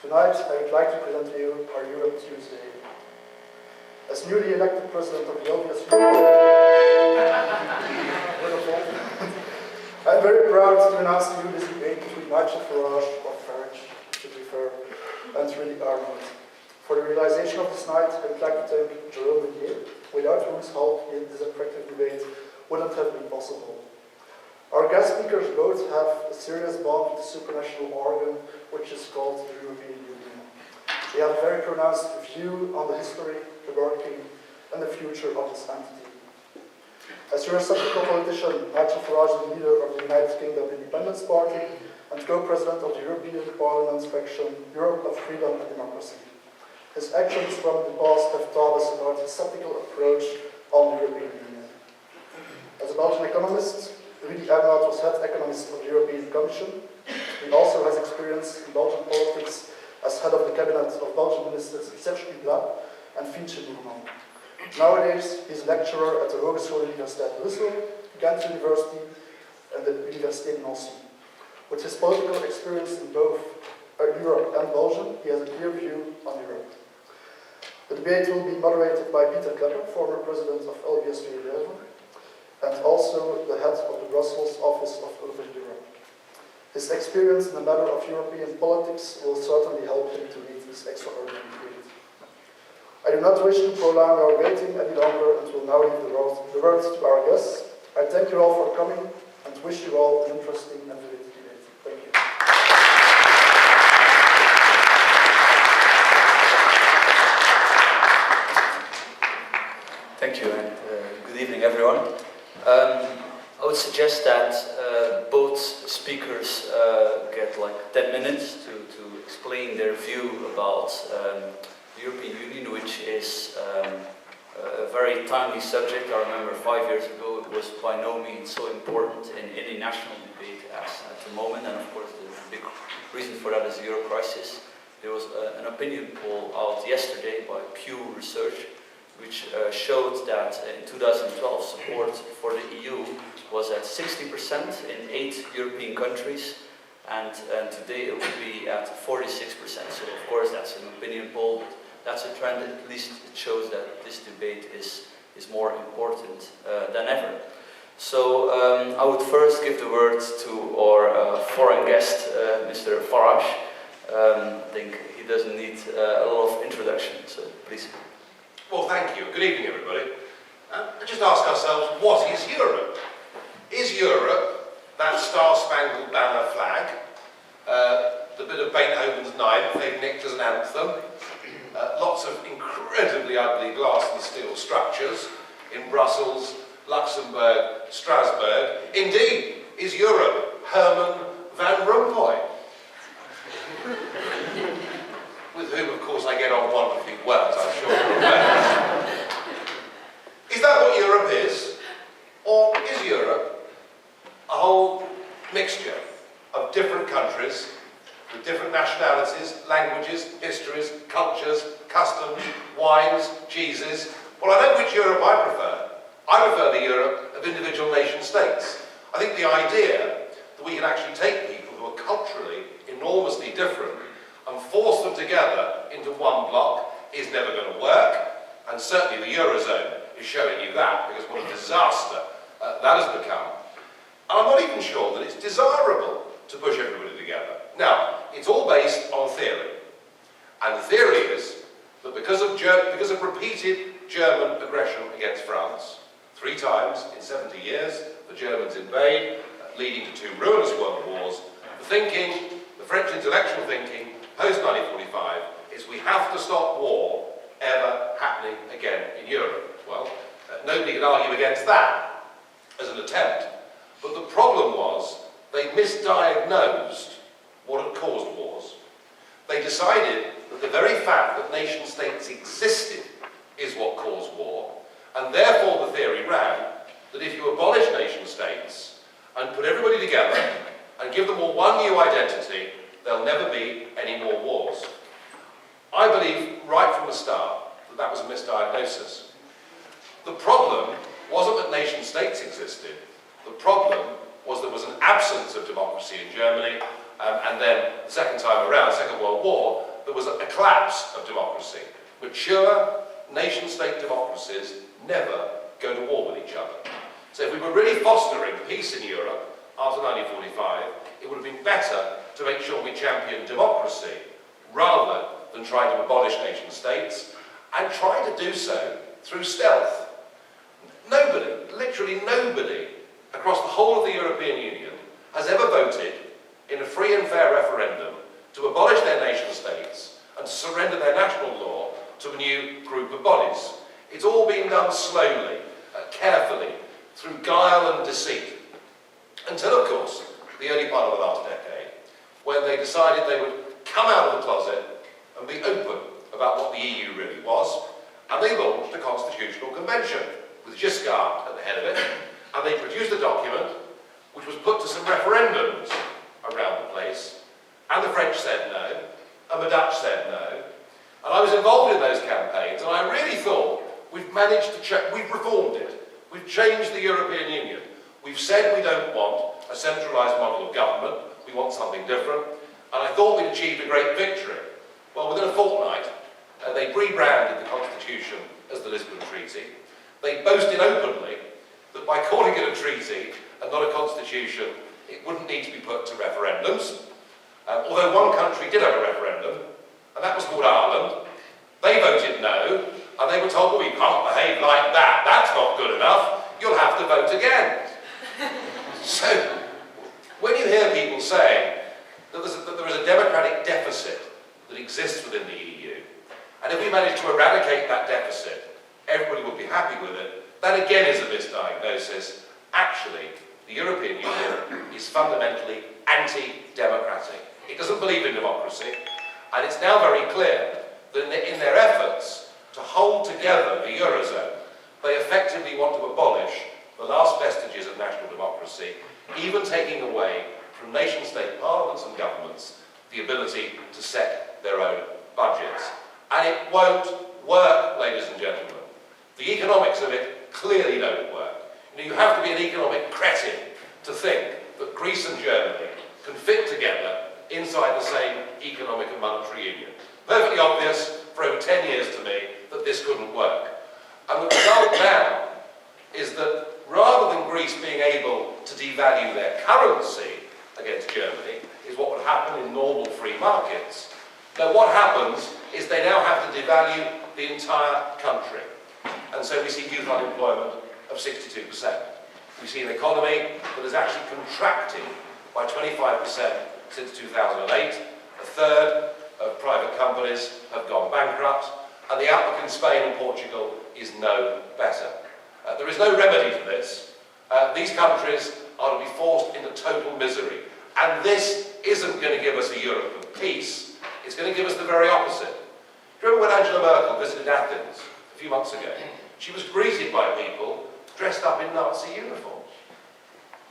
Tonight, I would like to present to you our Europe Tuesday. As newly elected president of the LVSV Brussel, I'm very proud to announce to you this debate between Nigel Farage, or Farage, to prefer, and Rudy Aernoudt. For the realization of this night, I would like to thank Jerome, without whose help this attractive debate wouldn't have been possible. Our guest speakers both have a serious bond with the supranational organ, which is called the European Union. They have a very pronounced view on the history, the working, and the future of this entity. As Eurosceptic politician, Nigel Farage is the leader of the United Kingdom Independence Party and co-president of the European Parliament's faction, Europe of Freedom and Democracy. His actions from the past have taught us about his sceptical approach on the European Union. As a Belgian economist, Rudy Aernoudt was head economist of the European Commission. He also has experience in Belgian politics as head of the cabinet of Belgian ministers Serge Ubla and Fientje Boerman. Nowadays, he is a lecturer at the University of Brussel, Ghent University, and the University of Nancy. With his political experience in both Europe and Belgium, he has a clear view on Europe. The debate will be moderated by Pieter Cleppe, former president of LVSV Brussel, and also the head of the Brussels office of Europe. His experience in the matter of European politics will certainly help him to lead this extraordinary debate. I do not wish to prolong our waiting any longer and will now leave the words to our guests. I thank you all for coming and wish you all an interesting and vivid debate. Thank you. Thank you, and good evening, everyone. I would suggest that both speakers get like 10 minutes to explain their view about the European Union, which is a very timely subject. I remember 5 years ago it was by no means so important in any national debate as at the moment, and of course the big reason for that is the Euro crisis. There was an opinion poll out yesterday by Pew Research which showed that in 2012 support for the EU was at 60% in 8 European countries, and today it will be at 46%. So of course that's an opinion poll, but that's a trend. At least it shows that this debate is more important than ever. So I would first give the word to our foreign guest, Mr. Farage. I think he doesn't need a lot of introduction, so please. Well, thank you. Good evening, everybody. Just ask ourselves, what is Europe? Is Europe that star-spangled banner flag, the bit of Beethoven's Ninth they've nicked as an anthem, lots of incredibly ugly glass and steel structures in Brussels, Luxembourg, Strasbourg? Indeed, is Europe Herman Van Rompuy? With whom, of course, I get on wonderfully well, as I'm sure you're aware. Is that what Europe is? Or is Europe a whole mixture of different countries with different nationalities, languages, histories, cultures, customs, wines, cheeses? Well, I know which Europe I prefer. I prefer the Europe of individual nation states. I think the idea that we can actually take people who are culturally enormously different and force them together into one bloc is never going to work, and certainly the Eurozone is showing you that, because what a disaster that has become. And I'm not even sure that it's desirable to push everybody together. Now, it's all based on theory, and the theory is that because of repeated German aggression against France, 3 times in 70 years, the Germans invade, leading to 2 ruinous world wars, the French intellectual thinking, post-1945, is we have to stop war ever happening again in Europe. Well, nobody can argue against that as an attempt. But the problem was they misdiagnosed what had caused wars. They decided that the very fact that nation states existed is what caused war, and therefore the theory ran that if you abolish nation states and put everybody together and give them all one new identity, there'll never be any more wars. I believe right from the start that that was a misdiagnosis. The problem wasn't that nation states existed. The problem was there was an absence of democracy in Germany, and then the second time around, Second World War, there was a collapse of democracy. Mature nation-state democracies never go to war with each other. So if we were really fostering peace in Europe after 1945, it would have been better to make sure we championed democracy rather than try to abolish nation-states, and try to do so through stealth. Nobody, literally nobody, across the whole of the European Union has ever voted in a free and fair referendum to abolish their nation-states and to surrender their national law to a new group of bodies. It's all been done slowly, carefully, through guile and deceit, until, of course, the early part of the last decade, when they decided they would come out of the closet and be open about what the EU really was, and they launched a constitutional convention, with Giscard at the head of it, and they produced a document which was put to some referendums around the place, and the French said no, and the Dutch said no, and I was involved in those campaigns, and I really thought we've managed to we've reformed it, we've changed the European Union, we've said we don't want a centralised model of government, we want something different, and I thought we'd achieved a great victory. Well, within a fortnight, they rebranded the Constitution as the Lisbon Treaty. They boasted openly that by calling it a treaty and not a constitution, it wouldn't need to be put to referendums. Although one country did have a referendum, and that was called Ireland. They voted no, and they were told, well, you can't behave like that. That's not good enough. You'll have to vote again. So, when you hear people saying that there is a democratic deficit that exists within the EU, and if we manage to eradicate that deficit, everybody will be happy with it, that again is a misdiagnosis. Actually, the European Union is fundamentally anti-democratic. It doesn't believe in democracy, and it's now very clear that in their efforts to hold together the Eurozone, they effectively want to abolish the last vestiges of national democracy, even taking away from nation-state parliaments and governments the ability to set their own budgets. And it won't work, ladies and gentlemen. The economics of it clearly don't work. You have to be an economic cretin to think that Greece and Germany can fit together inside the same economic and monetary union. Perfectly obvious for over 10 years to me that this couldn't work. And the result now is that rather than Greece being able to devalue their currency against Germany, is what would happen in normal free markets. Now what happens is they now have to devalue the entire country. And so we see youth unemployment of 62%. We see an economy that has actually contracted by 25% since 2008. A third of private companies have gone bankrupt, and the outlook in Spain and Portugal is no better. There is no remedy to this. These countries are to be forced into total misery. And this isn't going to give us a Europe of peace. It's going to give us the very opposite. Do you remember when Angela Merkel visited Athens a few months ago? She was greeted by people dressed up in Nazi uniforms.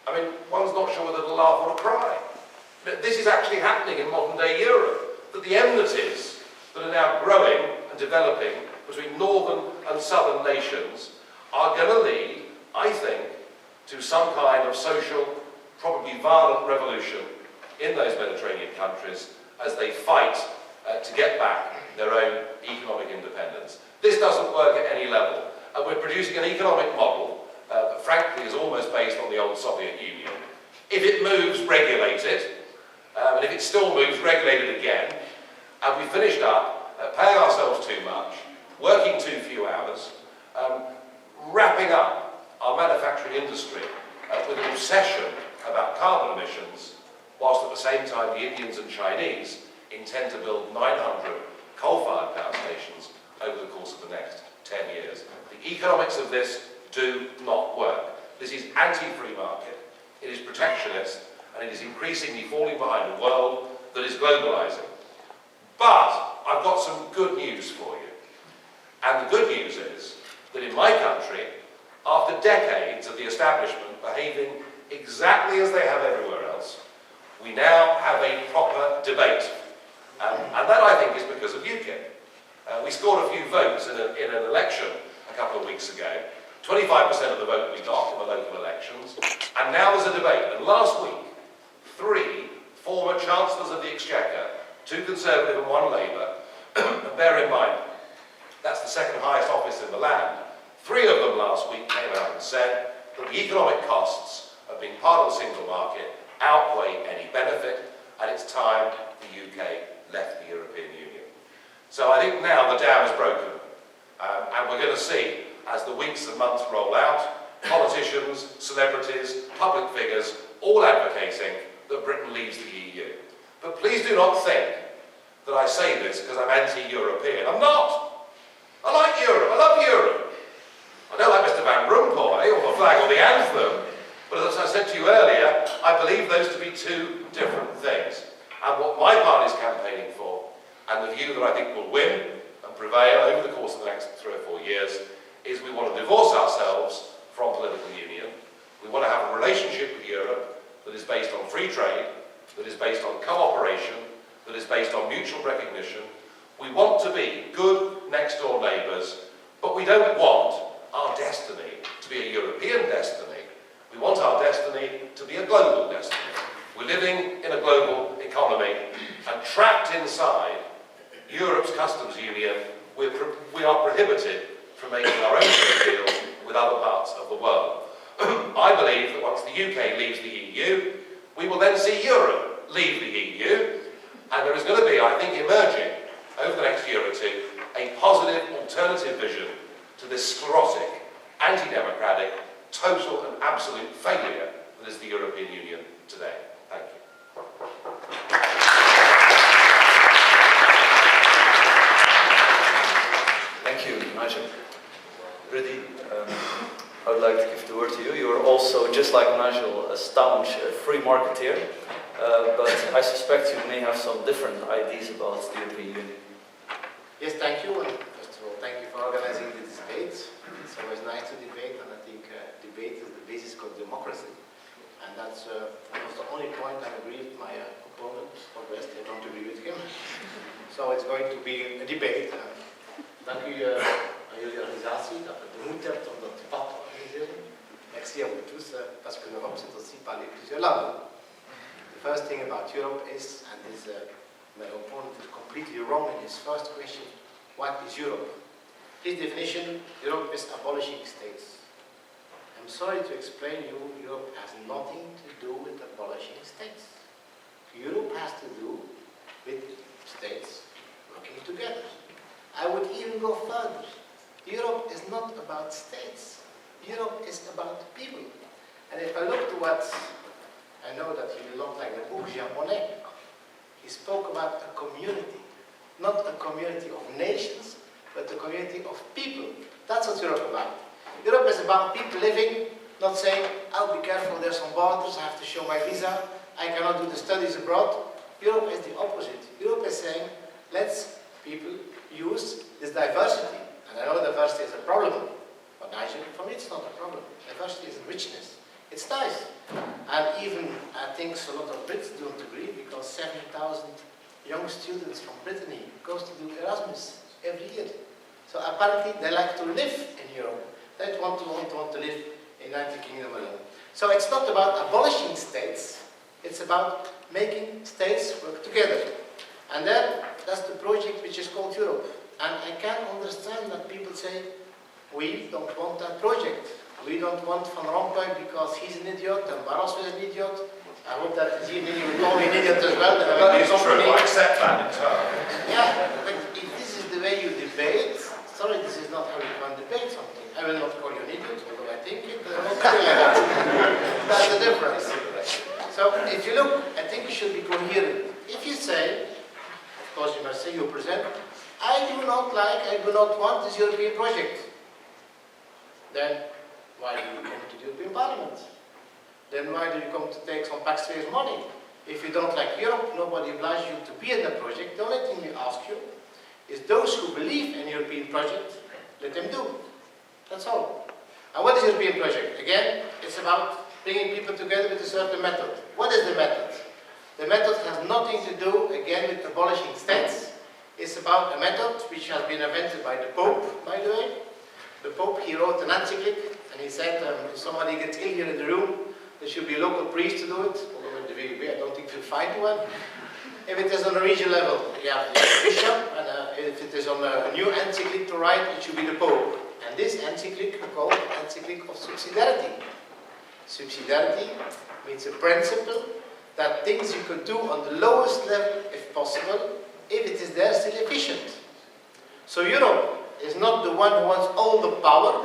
I mean, one's not sure whether to laugh or to cry. But this is actually happening in modern-day Europe, that the enmities that are now growing and developing between northern and southern nations are going to lead, I think, to some kind of social, probably violent revolution in those Mediterranean countries as they fight to get back their own economic independence. This doesn't work at any level. And we're producing an economic model that frankly is almost based on the old Soviet Union. If it moves, regulate it. And if it still moves, regulate it again. And we finished up paying ourselves too much, working too few hours, wrapping up our manufacturing industry with an obsession about carbon emissions, whilst at the same time the Indians and Chinese intend to build 900 coal-fired power stations over the course of the next 10 years. The economics of this do not work. This is anti-free market, it is protectionist, and it is increasingly falling behind a world that is globalising. But I've got some good news for you. And the good news is that in my country, after decades of the establishment behaving exactly as they have everywhere else, we now have a proper debate. And that, I think, is because of UKIP. We scored a few votes in an election a couple of weeks ago. 25% of the vote we got in the local elections. And now there's a debate. And last week, 3 former Chancellors of the Exchequer 2 Conservative and 1 Labour, and bear in mind, that's the second highest office in the land. 3 of them last week came out and said that the economic costs of being part of the single market outweigh any benefit, and it's time the UK left the European Union. So I think now the dam is broken, and we're going to see, as the weeks and months roll out, politicians, celebrities, public figures, all advocating that Britain leaves the EU. But please do not think that I say this because I'm anti-European. I'm not. I like Europe. I love Europe. I don't like Mr. Van Rompuy or the flag or the anthem, but as I said to you earlier, I believe those to be 2 different things. And what my party is campaigning for, and the view that I think will win and prevail over the course of the next 3 or 4 years, is we want to divorce ourselves from political union. We want to have a relationship with Europe that is based on free trade, that is based on cooperation, that is based on mutual recognition. We want to be good next-door neighbours, but we don't want our destiny to be a European destiny. We want our destiny to be a global destiny. We're living in a global economy, and trapped inside Europe's customs union, we are prohibited from making our own trade deals with other parts of the world. I believe that once the UK leaves the EU, we will then see Europe leave the EU, and there is going to be, I think, emerging over the next year or 2, a positive alternative vision to this sclerotic, anti-democratic, total and absolute failure that is the European Union today. Thank you. Thank you, Nigel. Rudy, I would like to give the word to you. You are also, just like Nigel, a staunch free marketeer, but I suspect you may have some different ideas about the European Union. Yes, thank you. And first of all, thank you for organizing this debate. It's always nice to debate, and I think debate is the basis of democracy. And that's almost the only point I agree with my opponent, or the rest I don't agree with him. So it's going to be a debate. Dank u aan jullie organisatie dat we de moed hebt om dat debat te organiseren. Merci à vous tous, parce que l'Europe c'est aussi parler plusieurs langues. The first thing about Europe is, and this my opponent is completely wrong in his first question, what is Europe? His definition, Europe is abolishing states. I'm sorry to explain you, Europe has nothing to do with abolishing states. Europe has to do with states working together. I would even go further. Europe is not about states. Europe is about people. And if I look to what, I know that you will not like the book Jean Monnet. He spoke about a community, not a community of nations, but a community of people. That's what Europe is about. Europe is about people living, not saying, "I'll be careful, there's some borders, I have to show my visa, I cannot do the studies abroad." Europe is the opposite. Europe is saying, let's people use this diversity. And I know diversity is a problem, but Nigel, for me it's not a problem. Diversity is a richness. It's nice. And even, I think a lot of Brits don't agree, because 7,000 young students from Brittany goes to do Erasmus every year. So apparently they like to live in Europe. They don't want to live in United Kingdom alone. So it's not about abolishing states, it's about making states work together. And that's the project which is called Europe. And I can understand that people say, we don't want that project. We don't want Van Rompuy because he's an idiot, and Barros is an idiot. I hope that he will call me an idiot as well. That is true, I accept that entirely. Yeah, but if this is the way you debate, sorry, this is not how you can debate something. I will not call you an idiot, although I think it. That's the difference. So if you look, I think you should be coherent. If you say, of course you must say you present, I do not want this European project. Then why do you come to the European Parliament? Then why do you come to take some taxpayers' money? If you don't like Europe, nobody obliges you to be in the project. The only thing we ask you is those who believe in the European project, let them do. That's all. And what is the European project? Again, it's about bringing people together with a certain method. What is the method? The method has nothing to do, again, with abolishing states. It's about a method which has been invented by the Pope, by the way. The Pope, he wrote an encyclic, and he said, if somebody gets ill here in the room, there should be a local priest to do it. Although in the VUB, I don't think we'll find one. If it is on a regional level, you have the bishop, and if it is on a new encyclic to write, it should be the Pope. And this encyclic we call the encyclic of subsidiarity. Subsidiarity means a principle that things you could do on the lowest level, if possible, if it is there still efficient. So Europe is not the one who wants all the power.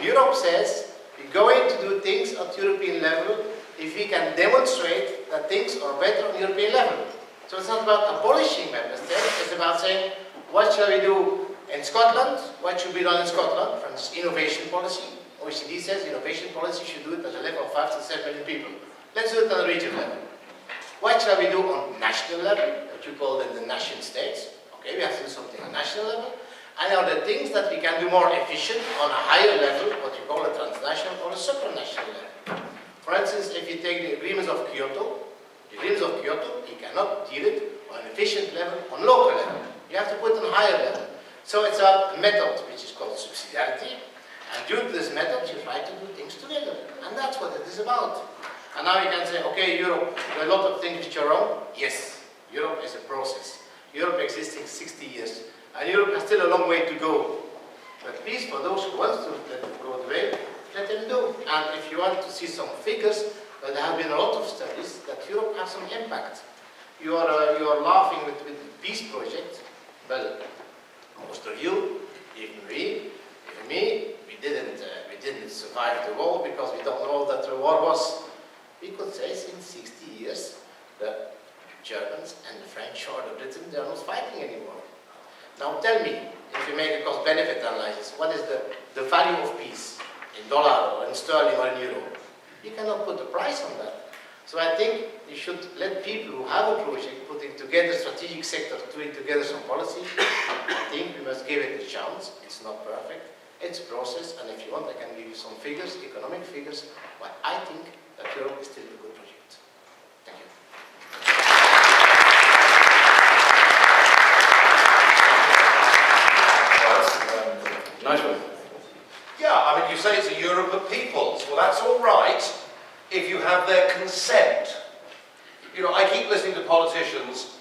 Europe says we're going to do things at European level if we can demonstrate that things are better on European level. So it's not about abolishing member states, it's about saying what shall we do in Scotland, what should be done in Scotland, for instance, innovation policy. OECD says innovation policy should do it at a level of 5 to 7 million people. Let's do it on a regional level. What shall we do on national level, what you call then the nation states? Okay, we have to do something on national level. And are the things that we can do more efficient on a higher level, what you call a transnational or a supranational level. For instance, if you take the agreements of Kyoto, you cannot deal it on an efficient level, on local level. You have to put it on a higher level. So it's a method which is called subsidiarity, and due to this method you try to do things together. And that's what it is about. And now you can say, okay, Europe, there are a lot of things which are wrong. Yes, Europe is a process. Europe existing 60 years. And Europe has still a long way to go. But please, for those who want to let it go the way, let them do. And if you want to see some figures, well, there have been a lot of studies that Europe has some impact. You are laughing with the peace project. Well, most of you, even me, we didn't survive the war because we don't know that the war was. We could say since 60 years, the Germans and the French or the Brits, they are not fighting anymore. Now tell me, if you make a cost-benefit analysis, what is the value of peace in dollar or in sterling or in euro? You cannot put a price on that. So I think you should let people who have a project putting together strategic sector, doing together some policy. I think we must give it a chance. It's not perfect. It's a process, and if you want, I can give you some figures, economic figures, but I think that Europe is still a good project. Thank you. Nice one. Yeah, I mean, you say it's a Europe of peoples. Well, that's all right if you have their consent. You know, I keep listening to politicians,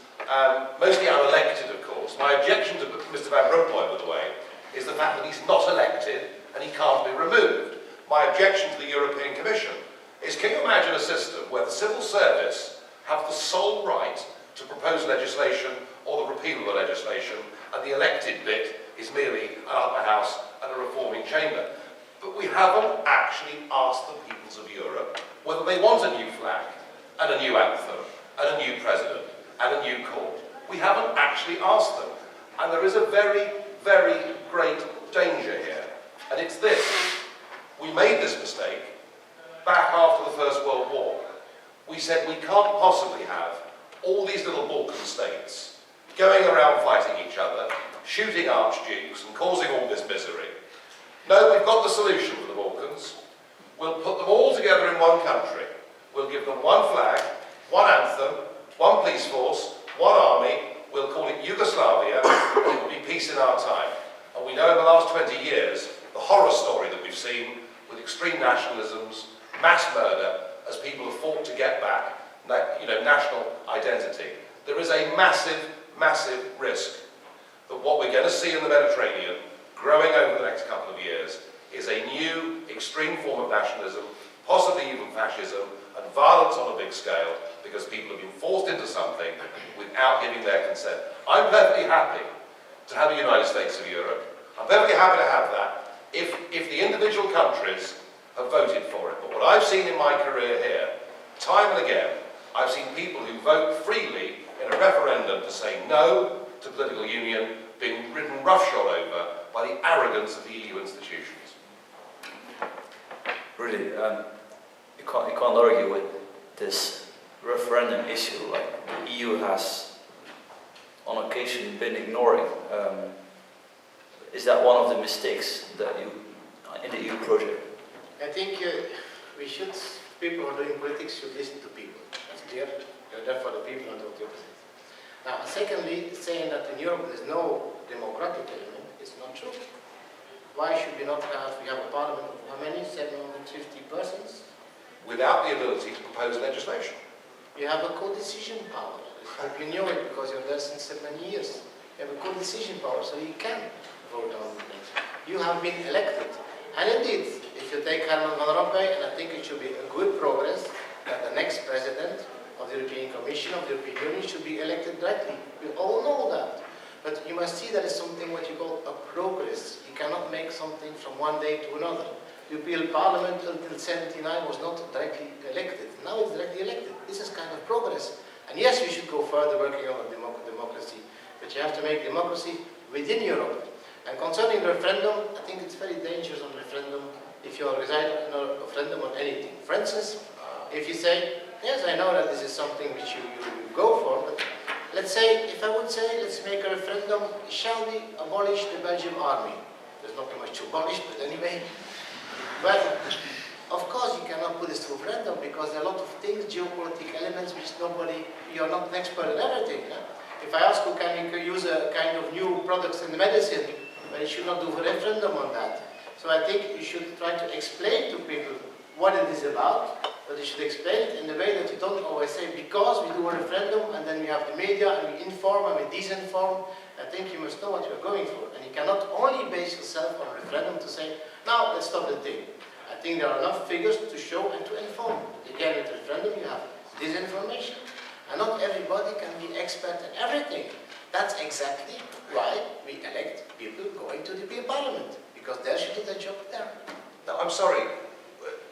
mostly unelected, of course. My objection to Mr. Van Rompuy, by the way, is the fact that he's not elected and he can't be removed. My objection to the European Commission is, can you imagine a system where the civil service have the sole right to propose legislation or the repeal of the legislation, and the elected bit is merely an upper house and a reforming chamber? But we haven't actually asked the peoples of Europe whether they want a new flag and a new anthem and a new president and a new court. We haven't actually asked them. And there is a very, very great danger here. And it's this. We made this mistake back after the First World War. We said we can't possibly have all these little Balkan states going around fighting each other, shooting archdukes and causing all this misery. No, we've got the solution for the Balkans. We'll put them all together in one country. We'll give them one flag, one anthem, one police force, one army. We'll call it Yugoslavia, and it will be peace in our time. And we know in the last 20 years, the horror story that we've seen with extreme nationalisms, mass murder, as people have fought to get back, national identity. There is a massive, massive risk that what we're going to see in the Mediterranean, growing over the next couple of years, is a new extreme form of nationalism, possibly even fascism, and violence on a big scale, because people have been forced into something without giving their consent. I'm perfectly happy to have a United States of Europe. I'm perfectly happy to have that if the individual countries have voted for it. But what I've seen in my career here, time and again, I've seen people who vote freely in a referendum to say no to political union being ridden roughshod over by the arrogance of the EU institutions. Really, you can't argue with this referendum issue. Like the EU has, on occasion, been ignoring. Is that one of the mistakes that in the EU project? I think people who are doing politics should listen to people. That's clear. You're there for the people and not the opposite. Now, secondly, saying that in Europe there's no democratic element is not true. Why should we not have, we have a parliament of how many? 750 persons? Without the ability to propose legislation. You have a co-decision power. You know it because you're there since so many years. You have a good decision power, so you can vote on things. You have been elected. And indeed, if you take Herman Van Rompuy, and I think it should be a good progress that the next president of the European Commission, of the European Union, should be elected directly. We all know that. But you must see that is something what you call a progress. You cannot make something from one day to another. The European Parliament until 1979 was not directly elected. Now it's directly elected. This is kind of progress. And yes, we should go further working on democracy, but you have to make democracy within Europe. And concerning the referendum, I think it's very dangerous on referendum if you organize a referendum on anything. For instance, if you say, yes, I know that this is something which you go for, but let's say, if I would say, let's make a referendum, shall we abolish the Belgian army? There's not much to abolish, but anyway. But, of course, you cannot put this to a referendum because there are a lot of things, geopolitical elements, which you're not an expert in everything. Yeah? If I ask you, can you use a kind of new products in the medicine, well, you should not do a referendum on that. So I think you should try to explain to people what it is about, but you should explain it in the way that you don't always say, because we do a referendum, and then we have the media, and we inform, and we disinform. I think you must know what you're going for. And you cannot only base yourself on a referendum to say, now let's stop the thing. I think there are enough figures to show and to inform. Again, with the referendum, you have disinformation. And not everybody can be expert in everything. That's exactly why we elect people going to the European Parliament, because they should do their job there. Now, I'm sorry,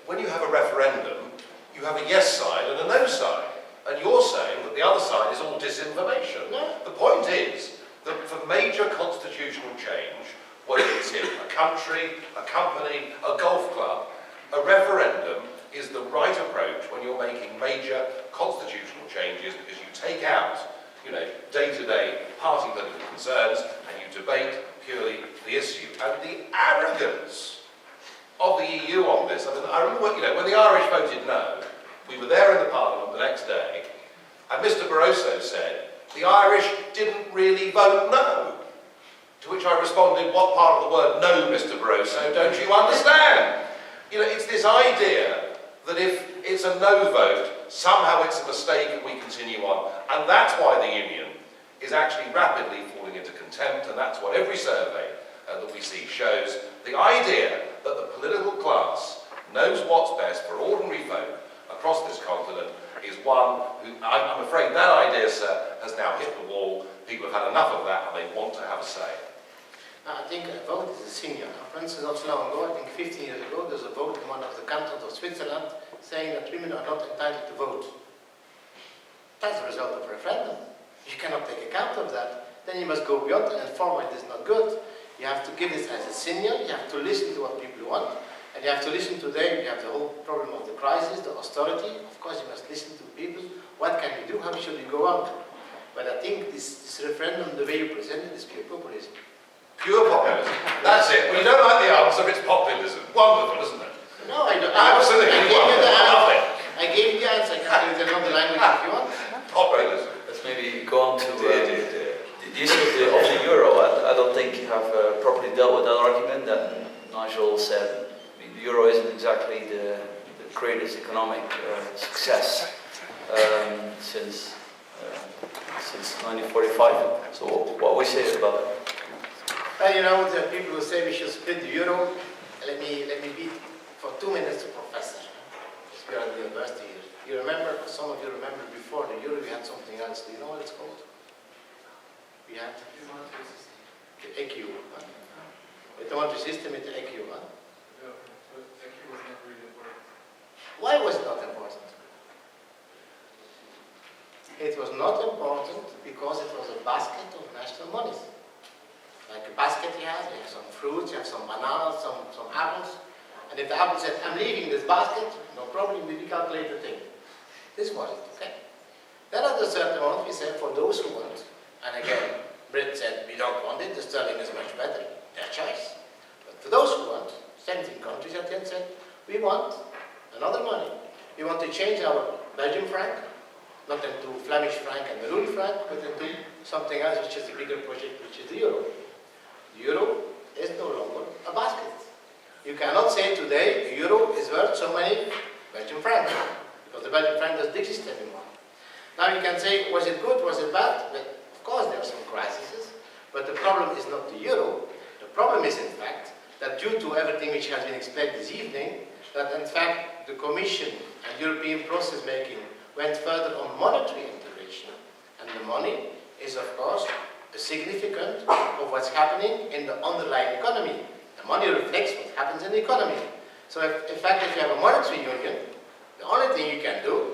when you have a referendum, you have a yes side and a no side. And you're saying that the other side is all disinformation. No. The point is that for major constitutional change, whether it's in a country, a company, a golf club, a referendum is the right approach when you're making major constitutional changes, because you take out, day-to-day party political concerns and you debate purely the issue. And the arrogance of the EU on this, I remember when the Irish voted no, we were there in the Parliament the next day, and Mr. Barroso said, the Irish didn't really vote no. To which I responded, what part of the word no, Mr. Barroso, don't you understand? It's this idea that if it's a no vote, somehow it's a mistake and we continue on. And that's why the Union is actually rapidly falling into contempt, and that's what every survey that we see shows. The idea that the political class knows what's best for ordinary folk across this continent is one who, I'm afraid that idea, sir, has now hit the wall. People have had enough of that and they want to have a say. I think a vote is a signal. For instance, not so long ago, I think 15 years ago, there's a vote in one of the cantons of Switzerland saying that women are not entitled to vote. That's the result of a referendum. You cannot take account of that. Then you must go beyond and inform it is not good. You have to give this as a signal. You have to listen to what people want. And you have to listen today. You have the whole problem of the crisis, the austerity. Of course, you must listen to people. What can we do? How should we go on? But I think this referendum, the way you present it, is pure populism. Pure populism. That's it. Well, you don't like the answer, it's populism. Wonderful, isn't it? No, I don't. Absolutely wonderful. I gave you the answer. I can give you another language if you want. Populism. Let's maybe go on to the issue of the euro. I don't think you have properly dealt with that argument that Nigel said. The euro isn't exactly the greatest economic success since 1945. So what we say about it? Well, the people who say we should split the euro. Let me be for 2 minutes to professor. We are at the university here. You remember? Some of you remember before the euro we had something else. Do you know what it's called? We had the EQ. Huh? The monetary system is the EQ. Huh? Why was it not important? It was not important because it was a basket of national monies. Like a basket you have some fruits, you have some bananas, some apples. And if the apple said, I'm leaving this basket, no problem, we recalculate the thing. This was it, okay? Then at a certain moment we said, for those who want, and again, Britain said, we don't want it, the sterling is much better, their choice. But for those who want, 17 countries at the end said, we want another money. We want to change our Belgian franc, not into Flemish franc and Walloon franc, but into something else which is a bigger project, which is the euro. The euro is no longer a basket. You cannot say today the euro is worth so many Belgian francs, because the Belgian franc doesn't exist anymore. Now you can say, was it good, was it bad? Well, of course there are some crises, but the problem is not the euro. The problem is in fact that due to everything which has been explained this evening, that in fact the Commission and European process making went further on monetary integration, and the money is of course a significant of what's happening in the underlying economy. The money reflects what happens in the economy. So in fact if you have a monetary union, the only thing you can do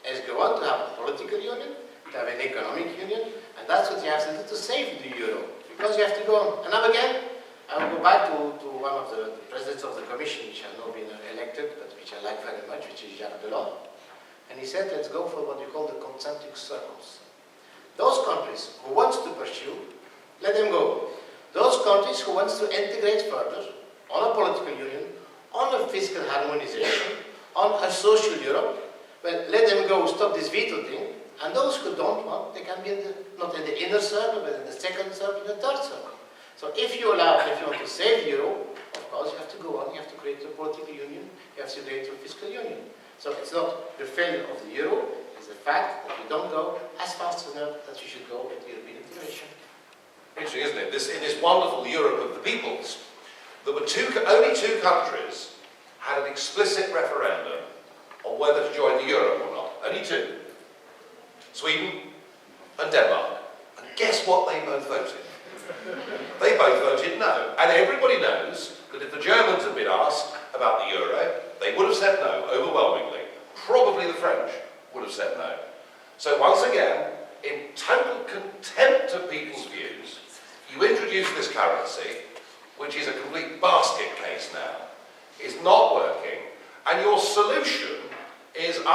is go on to have a political union, to have an economic union, and that's what you have to do to save the euro, because you have to go on. And now again, I will go back to one of the presidents of the Commission, which has not been elected, but which I like very much, which is Jacques Delors. And he said, let's go for what we call the concentric circles. Those countries who want to pursue, let them go. Those countries who want to integrate further on a political union, on a fiscal harmonization, on a social Europe, well, let them go, stop this veto thing. And those who don't want, they can be not in the inner circle, but in the second circle, the third circle. So if you want to save the euro, of course you have to go on, you have to create a political union, you have to create a fiscal union. So it's not the failure of the euro, it's the fact that you don't go as fast enough that you should go with European integration. Interesting, isn't it? In this wonderful Europe of the peoples, there were only two countries had an explicit referendum on whether to join the euro or not. Only two. Sweden and Denmark. And guess what they both voted? They both voted no. And everybody knows that if the Germans had been asked about the euro, they would have said no, overwhelmingly. Probably the French would have said no. So once again, in total contempt of people's views, you introduce this currency, which is a complete basket case now, is not working, and your solution is, you've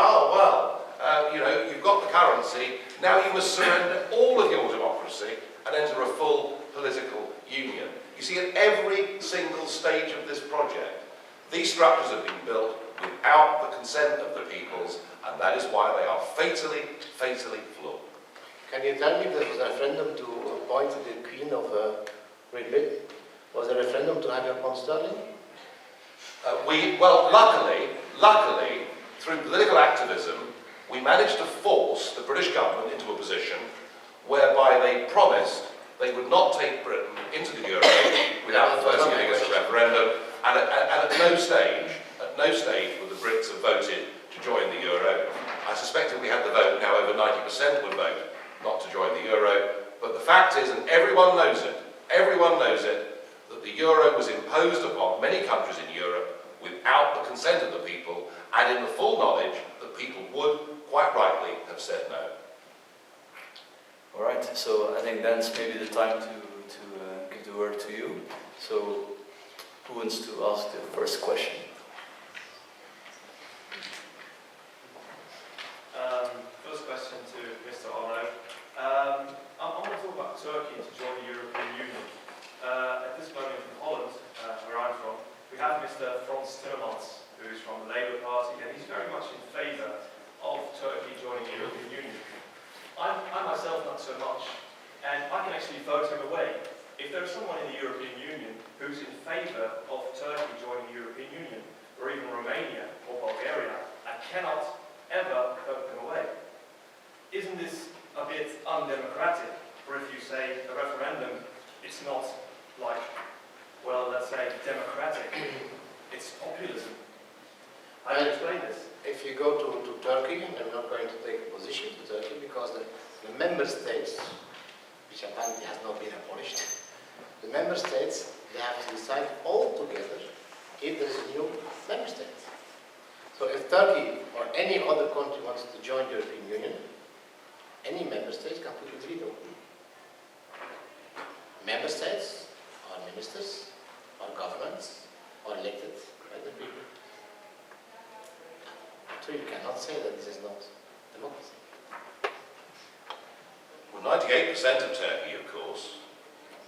got the currency, now you must surrender all of your democracy and enter a full political union. You see, at every single stage of this project, these structures have been built without the consent of the peoples, and that is why they are fatally, fatally flawed. Can you tell me if there was a referendum to appoint the Queen of Great Britain? Was there a referendum to have your pound sterling? Luckily, through political activism, we managed to force the British government into a position whereby they promised they would not take Britain into the euro without first giving us a referendum, and at no stage would the Brits have voted to join the euro. I suspect if we had the vote now, over 90% would vote not to join the euro, but the fact is, and everyone knows it, that the euro was imposed upon many countries in Europe without the consent of the people, and in the full knowledge that people would, quite rightly, have said no. All right, so I think that's maybe the time to give the word to you. So, who wants to ask the first question? First question to Mr. Aernoudt. I want to talk about Turkey to join the European Union. At this moment in Holland, where I'm from, we have Mr. Frans Timmermans, who is from the Labour Party, and he's very much in favour of Turkey joining the European Union. I myself not so much, and I can actually vote him away. If there is someone in the European Union who's in favour of Turkey joining the European Union, or even Romania or Bulgaria, I cannot ever vote them away. Isn't this a bit undemocratic? Or if you say a referendum, it's not like, well, let's say democratic, it's populism. How do you explain this? If you go to Turkey, and I'm not going to take a position to Turkey because the member states, which apparently has not been abolished, the member states, they have to decide all together if there is a new member state. So if Turkey or any other country wants to join the European Union, any member state can put a veto. Member states, or ministers, or governments, are elected by the people. So you cannot say that this is not democracy. Well, 98% of Turkey, of course,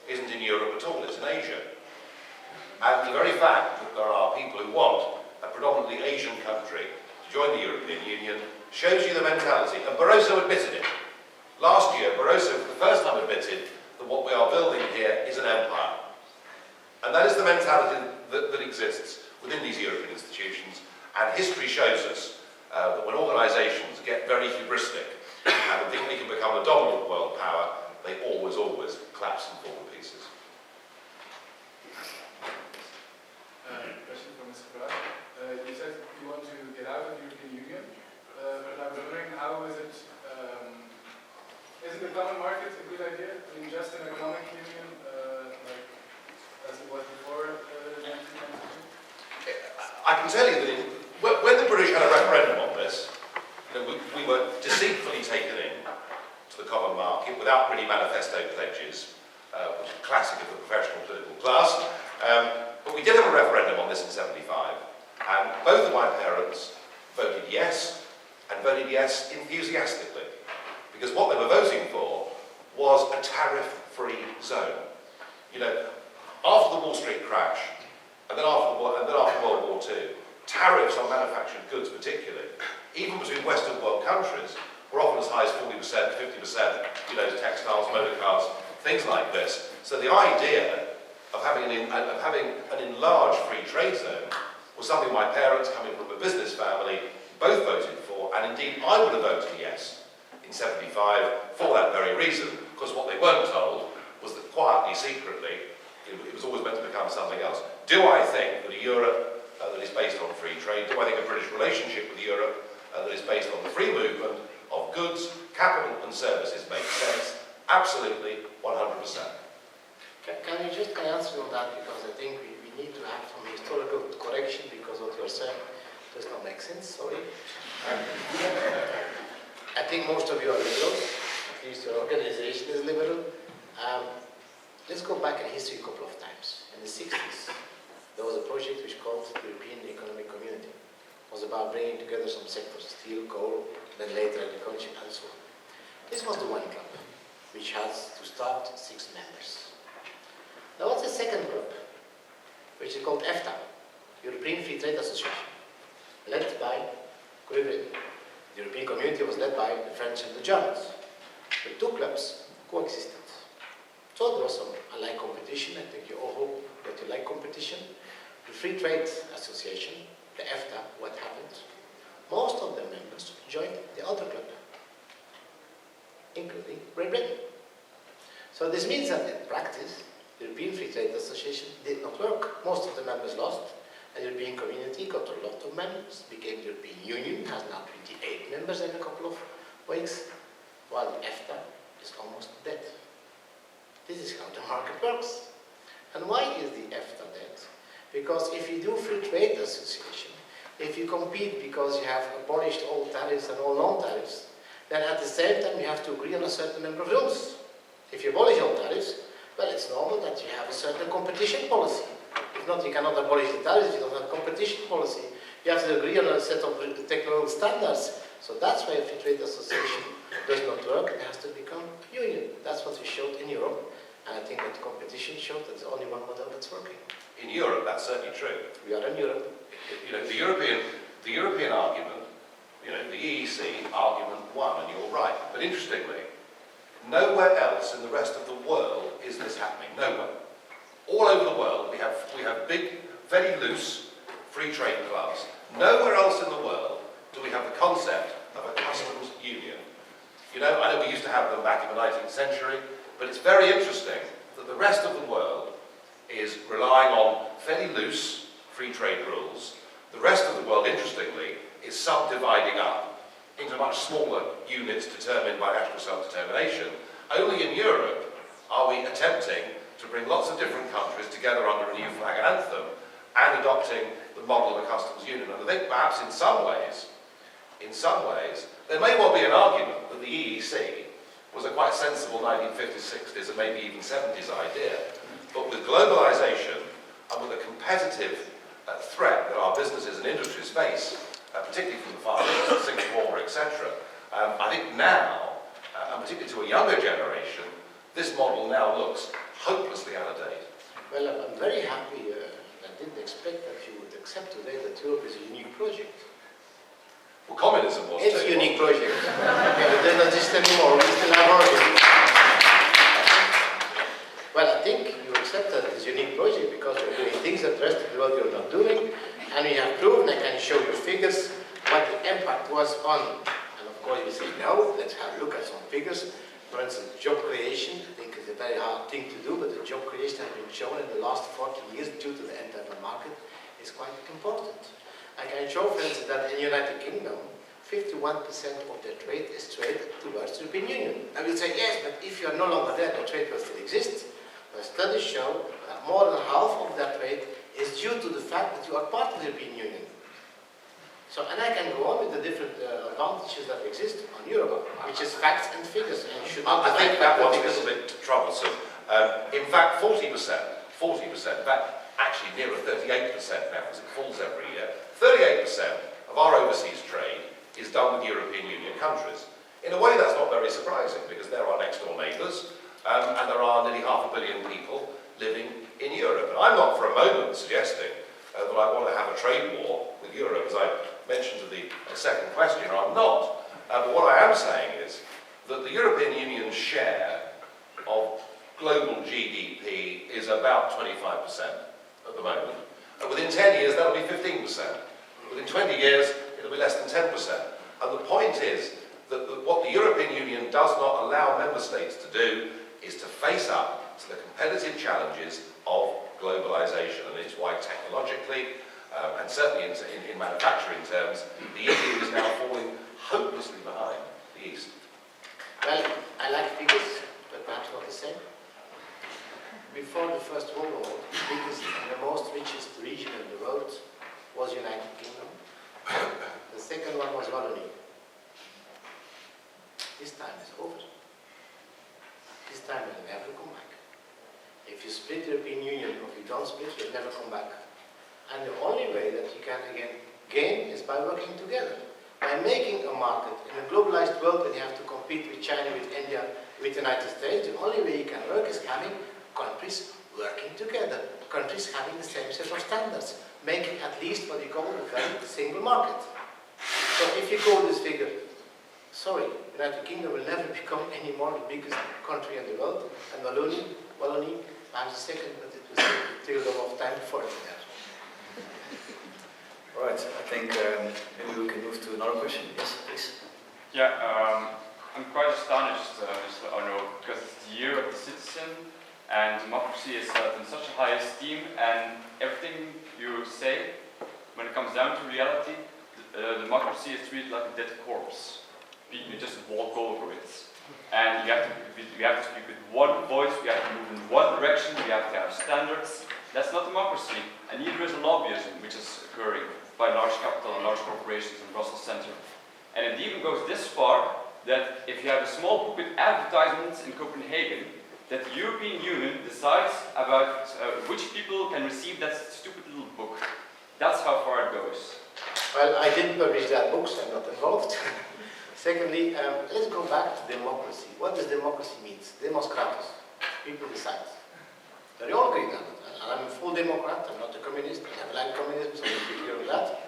isn't in Europe at all, it's in Asia. And the very fact that there are people who want a predominantly Asian country to join the European Union shows you the mentality. And Barroso admitted it. Last year, Barroso for the first time admitted that what we are building here is an empire. And that is the mentality that exists within these European institutions. And history shows us that when organisations get very hubristic become a dominant world power, they always collapse and fall to pieces. Question for Mr. Farage. You said you want to get out of the European Union, but I'm wondering how isn't the common market a good idea? I mean, just an economic union, like as it was before 1992? I can tell you that when the British had a referendum on this, we were deceitfully taken in to the common market without really manifesto pledges, which is classic of the professional political class. But we did have a referendum on this in '75, and both of my parents voted yes, and voted yes enthusiastically, because what they were voting for was a tariff-free zone. After the Wall Street crash, and then after World War II, tariffs on manufactured goods particularly, even between Western world countries, were often as high as 40%, 50%, textiles, motor cars, things like this. So the idea of having an enlarged free trade zone was something my parents, coming from a business family, both voted for, and indeed I would have voted yes in '75 for that very reason, because what they weren't told was that quietly, secretly, it was always meant to become something else. Do I think that a Europe that is based on free trade, do I think a British relationship with Europe that is based on the free movement of goods, capital and services makes sense? Absolutely, 100%. Can you just answer on that, because I think we need to have some historical correction, because what you're saying does not make sense, sorry. I think most of you are liberals, at least your organization is liberal. Let's go back in history a couple of times. In the 60s, there was a project which called the European Economic Community. It was about bringing together some sectors, steel, coal, then later agriculture and so on. This was the one club, which has to start 6 members. There was a second group, which is called EFTA, European Free Trade Association, led by Great Britain. The European Community was led by the French and the Germans. The two clubs coexisted. So there was some alike competition. I think you all hope that you like competition. The Free Trade Association, the EFTA, what happened? Most of the members joined the other club, including Great Britain. So this means that in practice, the European Free Trade Association did not work. Most of the members lost, and the European Community got a lot of members, became the European Union, has now 28 members in a couple of weeks, while the EFTA is almost dead. This is how the market works. And why is the EFTA dead? Because if you do free trade association, if you compete because you have abolished all tariffs and all non-tariffs, then at the same time you have to agree on a certain number of rules. If you abolish all tariffs, well, it's normal that you have a certain competition policy. If not, you cannot abolish the tariffs if you don't have a competition policy. You have to agree on a set of technical standards. So that's why a free trade association does not work. It has to become union. That's what we showed in Europe. And I think that competition showed that there's only one model that's working. In Europe, that's certainly true. We are in Europe. The European argument, the EEC argument won, and you're right. But interestingly, nowhere else in the rest of the world is this happening. Nowhere. All over the world, we have big, very loose free trade clubs. Nowhere else in the world do we have the concept of a customs union. I know we used to have them back in the 19th century, but it's very interesting that the rest of the world is relying on fairly loose free trade rules. The rest of the world, interestingly, is subdividing up into much smaller units determined by national self-determination. Only in Europe are we attempting to bring lots of different countries together under a new flag and anthem and adopting the model of a customs union. And I think perhaps in some ways, there may well be an argument that the EEC was a quite sensible 1950s, 60s and maybe even 70s idea. But with globalization and with the competitive threat that our businesses and industries face, particularly from the Far East, Singapore, etc., I think now, and particularly to a younger generation, this model now looks hopelessly out of date. Well, I'm very happy. I didn't expect that you would accept today that Europe is a unique project. Well, communism was It's too. a unique project. Okay, but there's not just anymore. We still have origin. Well, I think you accept that it's a unique project because we're doing things that the rest of the world you're not doing, and we have proven, I can show you figures, what the impact was on, and of of course, we say no, let's have a look at some figures. For instance, job creation, I think is a very hard thing to do, but the job creation has been shown in the last 40 years due to the internal market is quite important. I can show, for instance, that in the United Kingdom, 51% of their trade is traded towards the European Union. I will say, yes, but if you are no longer there, the trade will still exist. But studies show that more than half of that trade is due to the fact that you are part of the European Union. So, and I can go on with the different advantages that exist on Europe, which is facts and figures. And you should I think that one's a little bit troublesome. In fact, 40%, in fact, actually nearer 38% now, because it falls every year, 38% of our overseas trade is done with European Union countries. In a way, that's not very surprising, because they're our next-door neighbours, and there are nearly 500 million people living in Europe. And I'm not for a moment suggesting that I want to have a trade war with Europe, as I mentioned to the second question. I'm not. But what I am saying is that the European Union's share of global GDP is about 25% at the moment. And within 10 years, that'll be 15%. Within 20 years, it'll be less than 10%. And the point is that what the European Union does not allow member states to do is to face up to the competitive challenges of globalization. And it's why technologically, and certainly in manufacturing terms, the EU is now falling hopelessly behind the East. Well, I like figures, but perhaps not the same. Before the First World War, the biggest and the most richest region in the world was United Kingdom. The second one was Wallonie. This time is over. This time will never come back. If you split the European Union, or if you don't split, you'll never come back. And the only way that you can again gain is by working together. By making a market in a globalized world when you have to compete with China, with India, with the United States, the only way you can work is having countries working together. Countries having the same set of standards. Making at least what you call a very single market. So if you call this figure, sorry, the United Kingdom will never become any more the biggest country in the world. And Wallonie, perhaps a second, but it will take a lot of time before it's there. Right, I think maybe we can move to another question. Yes, please. Yeah, I'm quite astonished, Mr. Aernoudt, because it's the year of the citizen and democracy is held in such a high esteem, and everything you say, when it comes down to reality, democracy is treated like a dead corpse. You just walk over it. And you have to speak with one voice, we have to move in one direction, we have to have standards. That's not democracy, and neither is lobbyism, which is occurring by large capital and large corporations in Brussels Center. And it even goes this far that if you have a small book with advertisements in Copenhagen, that the European Union decides about which people can receive that stupid little book. That's how far it goes. Well, I didn't publish that book, so I'm not involved. Secondly, let's go back to democracy. What does democracy mean? Demos kratos. People decide. They all agree on that. I'm a full Democrat, I'm not a communist, I have like communism, so we'll be clear on that.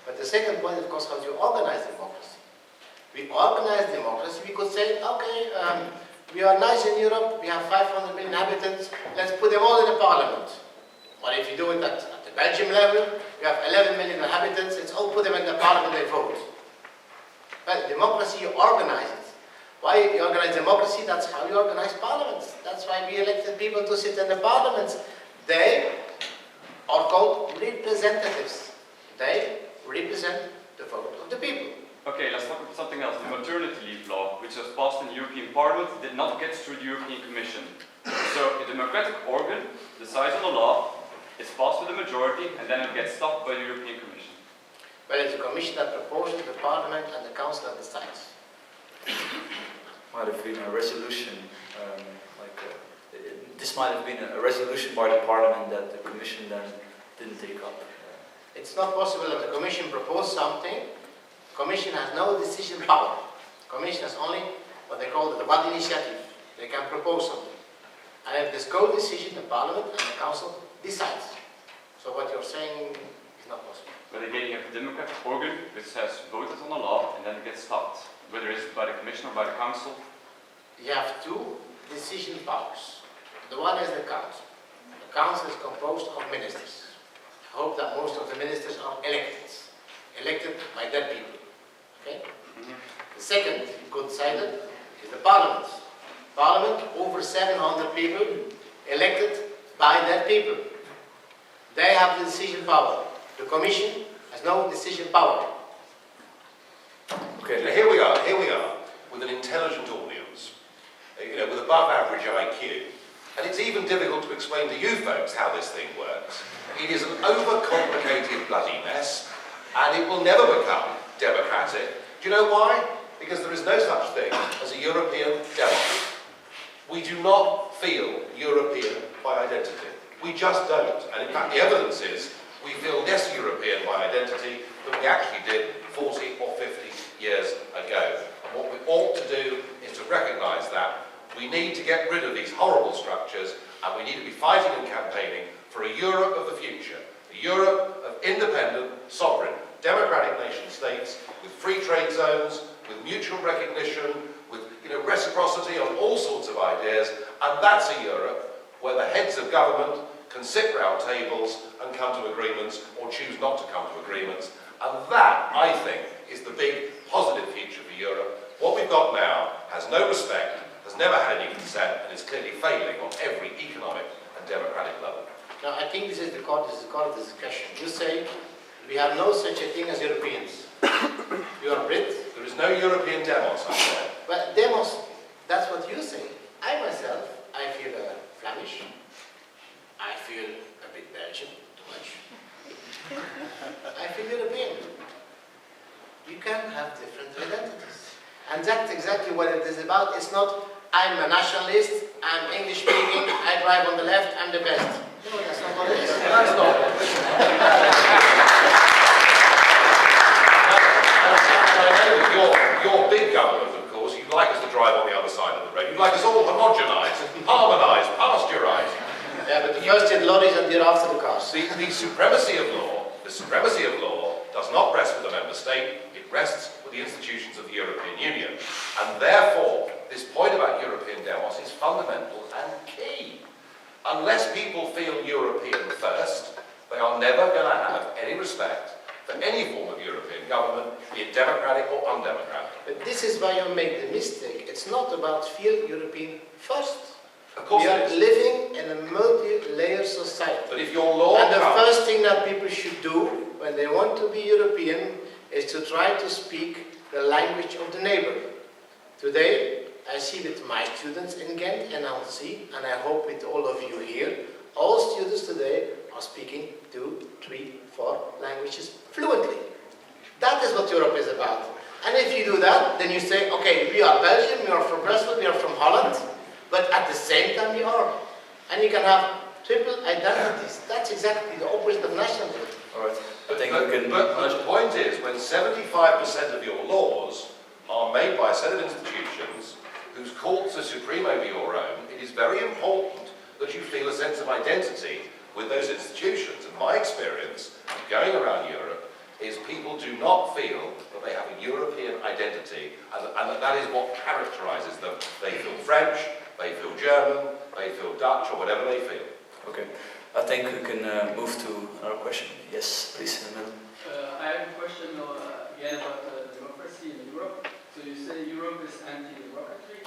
But the second point, of course, how do you organize democracy? We organize democracy, we could say, okay, we are nice in Europe, we have 500 million inhabitants, let's put them all in the parliament. Or if you do it at the Belgian level, we have 11 million inhabitants, let's all put them in the parliament, they vote. Well, democracy, you organize it. Why you organize democracy? That's how you organize parliaments. That's why we elected people to sit in the parliaments. They are called representatives. They represent the vote of the people. Okay, let's talk about something else. The maternity leave law, which was passed in the European Parliament, did not get through the European Commission. So a democratic organ decides on a law, it's passed with a majority, and then it gets stopped by the European Commission. Well, it's the Commission that proposes, the Parliament and the Council that decides. Might have been a resolution, this might have been a resolution by the Parliament that the Commission then didn't take up. It's not possible that the Commission proposes something. The Commission has no decision power. The Commission has only what they call the one initiative. They can propose something. And if there's co-decision, the Parliament and the Council decides. So what you're saying is not possible. But again, you have a democratic organ which has voted on a law and then it gets stopped. Whether it's by the Commission or by the Council. You have two decision powers. The one is the Council. The Council is composed of ministers. I hope that most of the ministers are elected by their people. Okay? The second, good-sided, is the Parliament. Parliament, over 700 people elected by that people. They have the decision power. The Commission has no decision power. Okay, now here we are, with an intelligent audience, with above average IQ. And it's even difficult to explain to you folks how this thing works. It is an overcomplicated bloody mess, and it will never become democratic. Do you know why? Because there is no such thing as a European demos. We do not feel European by identity. We just don't. And in fact, the evidence is we feel less European by identity than we actually did 40 or 50 years ago. And what we ought to do is to recognise that. We need to get rid of these horrible structures, and we need to be fighting and campaigning for a Europe of the future. A Europe of independent, sovereign, democratic nation states with free trade zones, with mutual recognition, with reciprocity on all sorts of ideas, and that's a Europe where the heads of government can sit round tables and come to agreements or choose not to come to agreements. And that, I think, is the big positive future for Europe. What we've got now has no respect, has never had any consent, and is clearly failing on every economic and democratic level. Now, I think this is the core of the discussion. You say we have no such a thing as Europeans. You are Brit. There is no European demos, I said. But demos, that's what you say. I myself, I feel Flemish. I feel a bit Belgian, too much. I feel European. You can have different identities. And that's exactly what it is about. It's not, I'm a nationalist, I'm English speaking, I drive on the left, I'm the best. No, that's not what it is. That's not. Your big government, of course, you'd like us to drive on the other side of the road. You'd like us all homogenised, harmonised, pasteurised. Yeah, but the first did lorries and thereafter the cars. The supremacy of law does not rest with a member state, it rests with the institutions of the European Union. And therefore, this point about European demos is fundamental and key. Unless people feel European first, they are never going to have any respect for any form of European government, be it democratic or undemocratic. But this is why you make the mistake. It's not about feel European first. Of course we are it is. living in a multi-layer society. But if your law and the comes, first thing that people should do when they want to be European is to try to speak the language of the neighbor. Today, I see with my students in Ghent, and I'll see, and I hope with all of you here, all students today are speaking 2, 3, 4 languages fluently. That is what Europe is about. And if you do that, then you say, okay, we are Belgian, we are from Brussels, we are from Holland, but at the same time we are. And you can have triple identities. That's exactly the opposite of nationalism. All right. but the point is, when 75% of your laws are made by a set of institutions whose courts are supreme over your own, it is very important that you feel a sense of identity with those institutions. And my experience going around Europe is people do not feel that they have a European identity, and that is what characterises them. They feel French, they feel German, they feel Dutch, or whatever they feel. Okay, I think we can move to another question. Yes, please, in the middle. I have a question again about democracy in Europe. So you say Europe is anti-democratic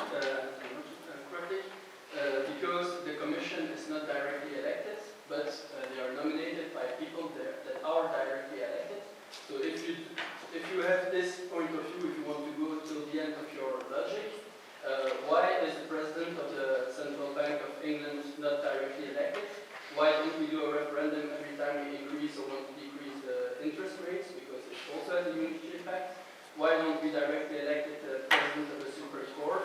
because the Commission is not directly elected, but they are nominated by people that are directly elected. So if you have this point of view, if you want to go till the end of your logic, why is the President of the Central Bank of England not directly elected? Why don't we do a referendum every time we increase or want to decrease the interest rates, because it also has a unity effect? Why don't we directly elect the President of the Supreme Court?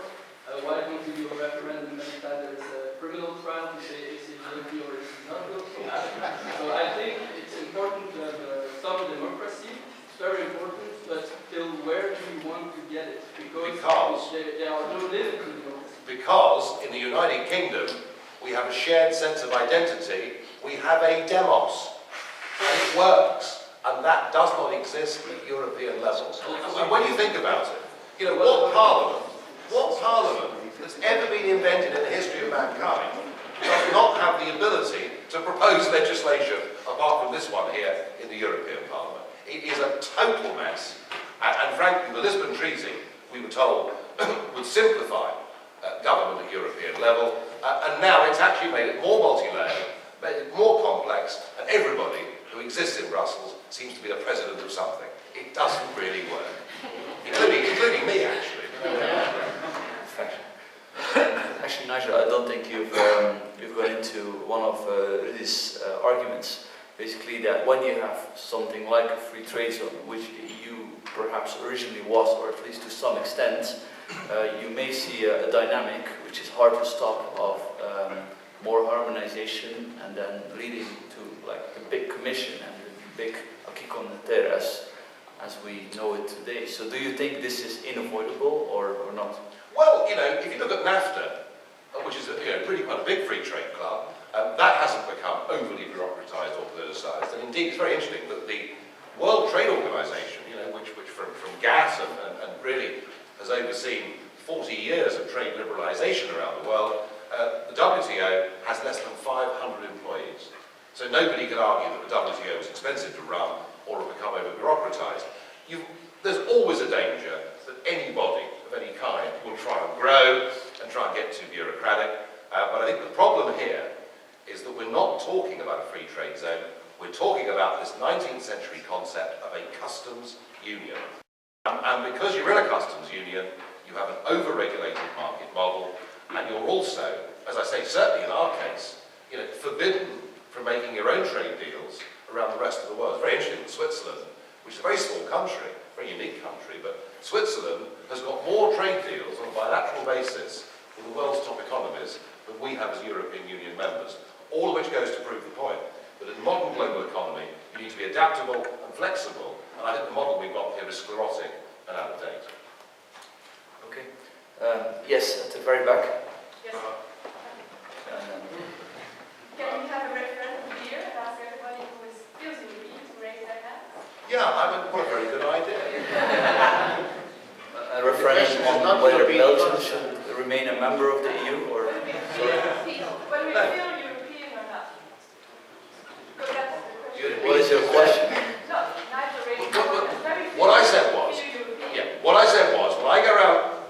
Why don't we do a referendum every time there is a criminal trial to say is he guilty or is he not guilty? So I think it's important to have some democracy. It's very important, but till where do we want to get it? Because there are no limits to democracy. Because in the United Kingdom, we have a shared sense of identity. We have a demos, and it works. And that does not exist at European levels. And when you think about it, what parliament that's ever been invented in the history of mankind does not have the ability to propose legislation apart from this one here in the European Parliament. It is a total mess, And frankly, the Lisbon Treaty, we were told, would simplify government at European level, and now it's actually made it more multi-layered, made it more complex, and everybody who exists in Brussels seems to be the president of something. It doesn't really work, including me, actually. Actually, Nigel, I don't think you've gone into one of Rudy's arguments. Basically, that when you have something like a free trade zone, which the EU perhaps originally was, or at least to some extent, you may see a dynamic which is hard to stop of more harmonization and then leading to like the big commission and the big acquis communautaire as we know it today. So do you think this is unavoidable or not? Well, you know, if you look at NAFTA, which is really quite a big free trade club, that hasn't become overly bureaucratized or politicized. And indeed, it's very interesting that the World Trade Organization, you know, which from GATT and really has overseen 40 years of trade liberalization around the world, the WTO has less than 500 employees. So nobody can argue that the WTO is expensive to run or have become over-bureaucratized. There's always a danger that anybody of any kind will try and grow and try and get too bureaucratic. But I think the problem here is that we're not talking about a free trade zone. We're talking about this 19th century concept of a customs union. And because you're in a customs union, you have an over-regulated market model, and you're also, as I say, certainly in our case, you know, forbidden from making your own trade deals around the rest of the world. It's very interesting that Switzerland, which is a very small country, very unique country, but Switzerland has got more trade deals on a bilateral basis with the world's top economies than we have as European Union members, all of which goes to prove the point that in the modern global economy, you need to be adaptable and flexible, and I think the model we've got here is sclerotic and out of date. Okay. Yes, at the very back. Yes. Can we have a referendum here and ask everybody who feels European to raise their hand? Yeah, what a very good idea. A referendum on whether Belgium should remain a member of the EU or... When we feel European or not? Because that's the question. What is your question? No, Nigel raised the very What I said was, feel European. yeah, what I said was,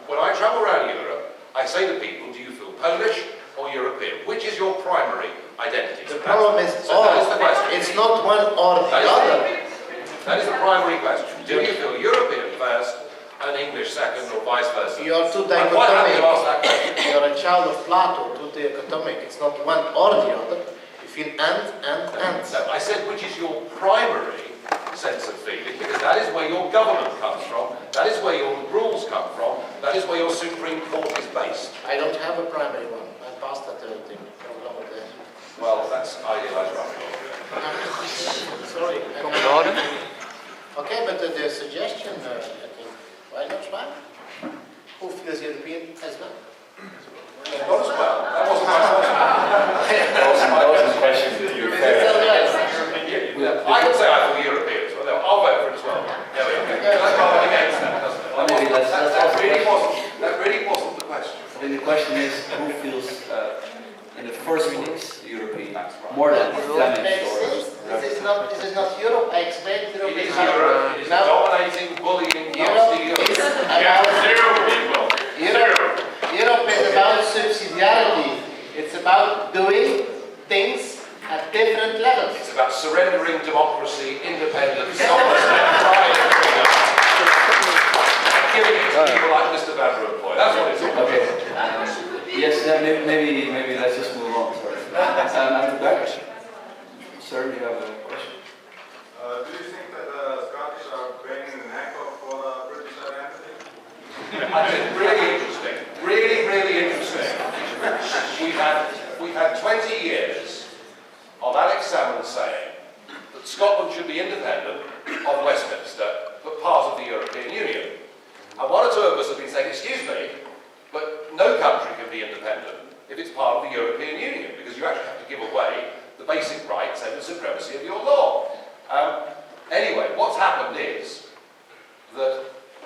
when I travel around Europe, I say to people, do you feel Polish or European? Which is your primary identity? The problem is that is the question. It's not one or the other. That is the primary question. Do you feel European first and English second, or vice versa? You are too And why have you asked that dichotomic. question? You're a child of Plato, too dichotomic. It's not one or the other. You feel and. No, I said which is your primary sense of feeling, because that is where your government comes from, that is where your rules come from, that is where your Supreme Court is based. I don't have a primary one. I passed that thing. Well, that's idealised rubbish. Sorry. Okay, but the suggestion, I think, why not try? Who feels European as well? Not as well. That wasn't my question. I can say I feel European as well. I'll vote for it as well. There we go. That's not against that, doesn't it? That really wasn't the question. I think the question is who feels in the first place European more than Flemish or... This is not Europe. I explained Europe. It is Europe. It is dominating, bullying, nasty. Europe is about subsidiarity. It's about doing things at different levels. It's about surrendering democracy, independence, sovereignty, pride, giving it to people like Mr. Van Rompuy. That's what it's all about. Okay. Yes, then maybe let's just move on. Sorry. At the back. Sir, you have a question? Do you think that the Scottish are bringing the neck up for the British identity? I think really interesting. Really interesting. We've had 20 years of Alex Salmond saying that Scotland should be independent of Westminster, but part of the European Union. And one or two of us have been saying, excuse me, but no country can be independent if it's part of the European Union, because you actually have to give away the basic rights and the supremacy of your law. Anyway, what's happened is that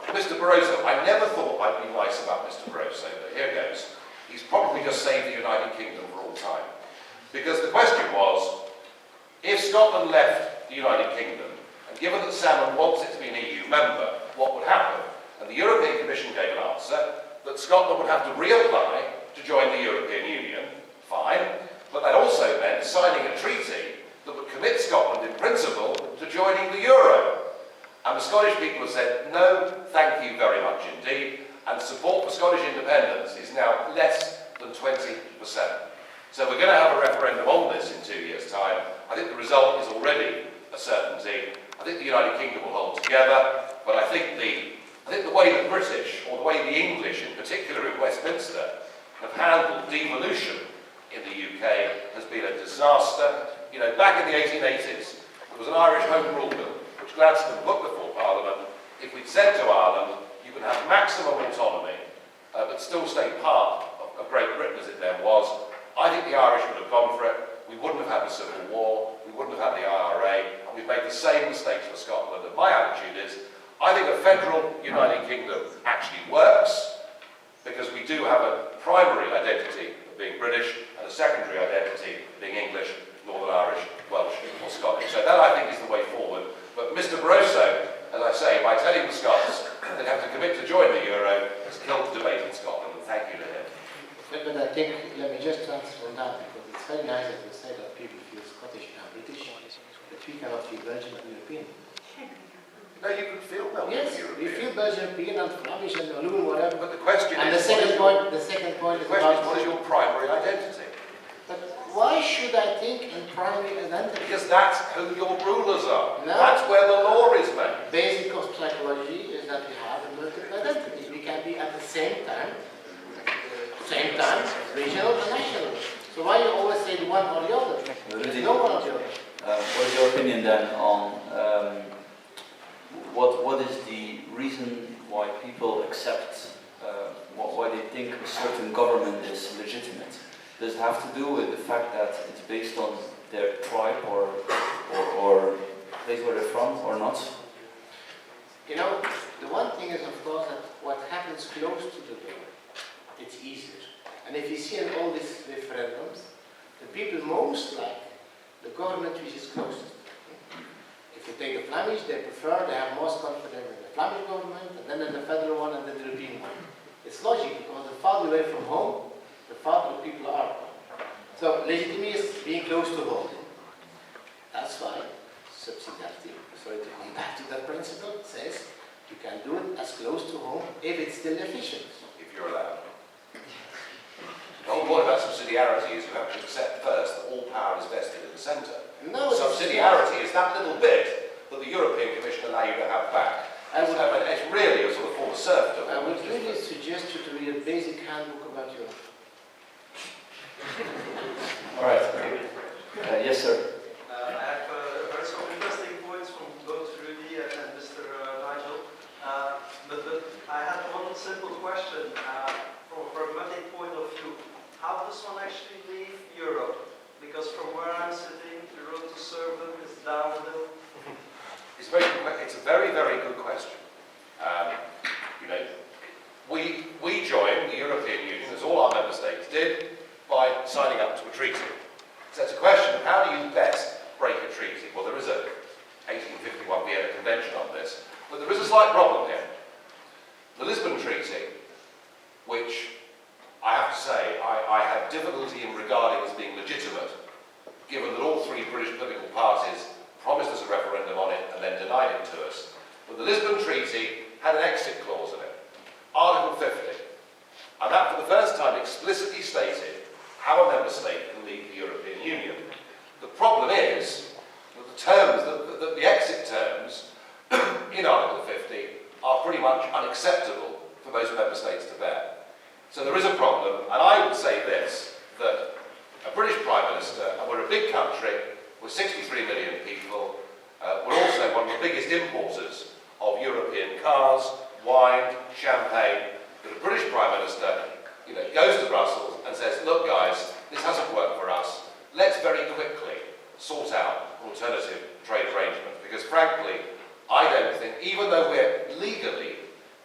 Mr. Barroso, I never thought I'd be nice about Mr. Barroso, but here goes. He's probably just saved the United Kingdom for all time. Because the question was, if Scotland left the United Kingdom, and given that Salmond wants it to be an EU member, what would happen. And the European Commission gave an answer that Scotland would have to reapply to join the European Union. Fine. But that also meant signing a treaty that would commit Scotland in principle to joining the euro. And the Scottish people have said, no, thank you very much indeed. And support for Scottish independence is now less than 20%. So we're going to have a referendum on this in 2 years' time. I think the result is already a certainty. I think the United Kingdom will hold together, but I think the way the British, or the way the English in particular in Westminster, have handled devolution in the UK has been a disaster. You know, back in the 1880s, there was an Irish Home Rule Bill, which Gladstone put before Parliament. If we'd said to Ireland, you can have maximum autonomy, but still stay part of Great Britain as it then was, I think the Irish would have gone for it. We wouldn't have had the Civil War, we wouldn't have had the IRA, and we've made the same mistakes for Scotland. And my attitude is, I think a federal United Kingdom actually works, because we do have a primary identity of being British and a secondary identity of being English, Northern Irish, Welsh or Scottish. So that I think is the way forward. But Mr Barroso, as I say, by telling the Scots they have to commit to join the euro, has killed the debate in Scotland, and thank you to him. But I think, let me just answer on that, because it's very nice that you say that people feel Scottish and British, but we cannot feel Belgian and European. No, you can feel Belgian Yes, European. we feel Belgian, European and Flemish and Walloon, whatever. But the question And is, the second point is what is your primary identity? But why should I think in primary identity? Because that's who your rulers are. No. That's where the law is made. Basic of psychology is that we have a multiple identity. We can be at the same time, regional and national. So why you always say the one or the other? There's no one or the other. What is your opinion then on what is the reason why people accept, why they think a certain government is legitimate? Does it have to do with the fact that it's based on their tribe or place where they're from or not? You know, the one thing is of course that what happens close to the door, it's easier. And if you see in all these referendums, the people most like the government which is closest. If you take the Flemish, they have most confidence in the Flemish government, and then in the federal one, and then the European one. It's logic, because the farther away from home, the farther the people are. So legitimacy is being close to home. That's why subsidiarity, sorry to come back to that principle, says you can do it as close to home if it's still efficient. If you're allowed. The whole point about subsidiarity is you have to accept first that all power is vested in the centre. No, subsidiarity is that little bit that the European Commission allow you to have back. It's really a sort of form of serfdom. I would really suggest you to read a basic handbook about Europe. All right. Yes, sir. I have very some interesting points from both Rudy and Mr. Nigel. But I had one simple question from a pragmatic point of view. How does one actually leave Europe? Because from where I'm sitting, the road to serfdom is downhill. It's a very, very good question. You know, we joined the European Union, as all our member states did, by signing up to a treaty. So it's a question of how do you best break a treaty? Well, there is a 1851 Vienna Convention on this, but there is a slight problem here. The Lisbon Treaty, which I have to say I had difficulty in regarding as being legitimate, given that all three British political parties promised us a referendum on it and then denied it to us. But the Lisbon Treaty had an exit clause in it, Article 50, and that for the first time explicitly stated how a member state can leave the European Union. The problem is that the terms, that the exit terms in Article 50 are pretty much unacceptable for most member states to bear. So there is a problem, and I would say this, that a British Prime Minister, and we're a big country with 63 million people, we're also one of the biggest importers of European cars, wine, champagne, that a British Prime Minister goes to Brussels and says, look guys, this hasn't worked for us, let's very quickly sort out an alternative trade arrangement, because frankly, I don't think, even though we're legally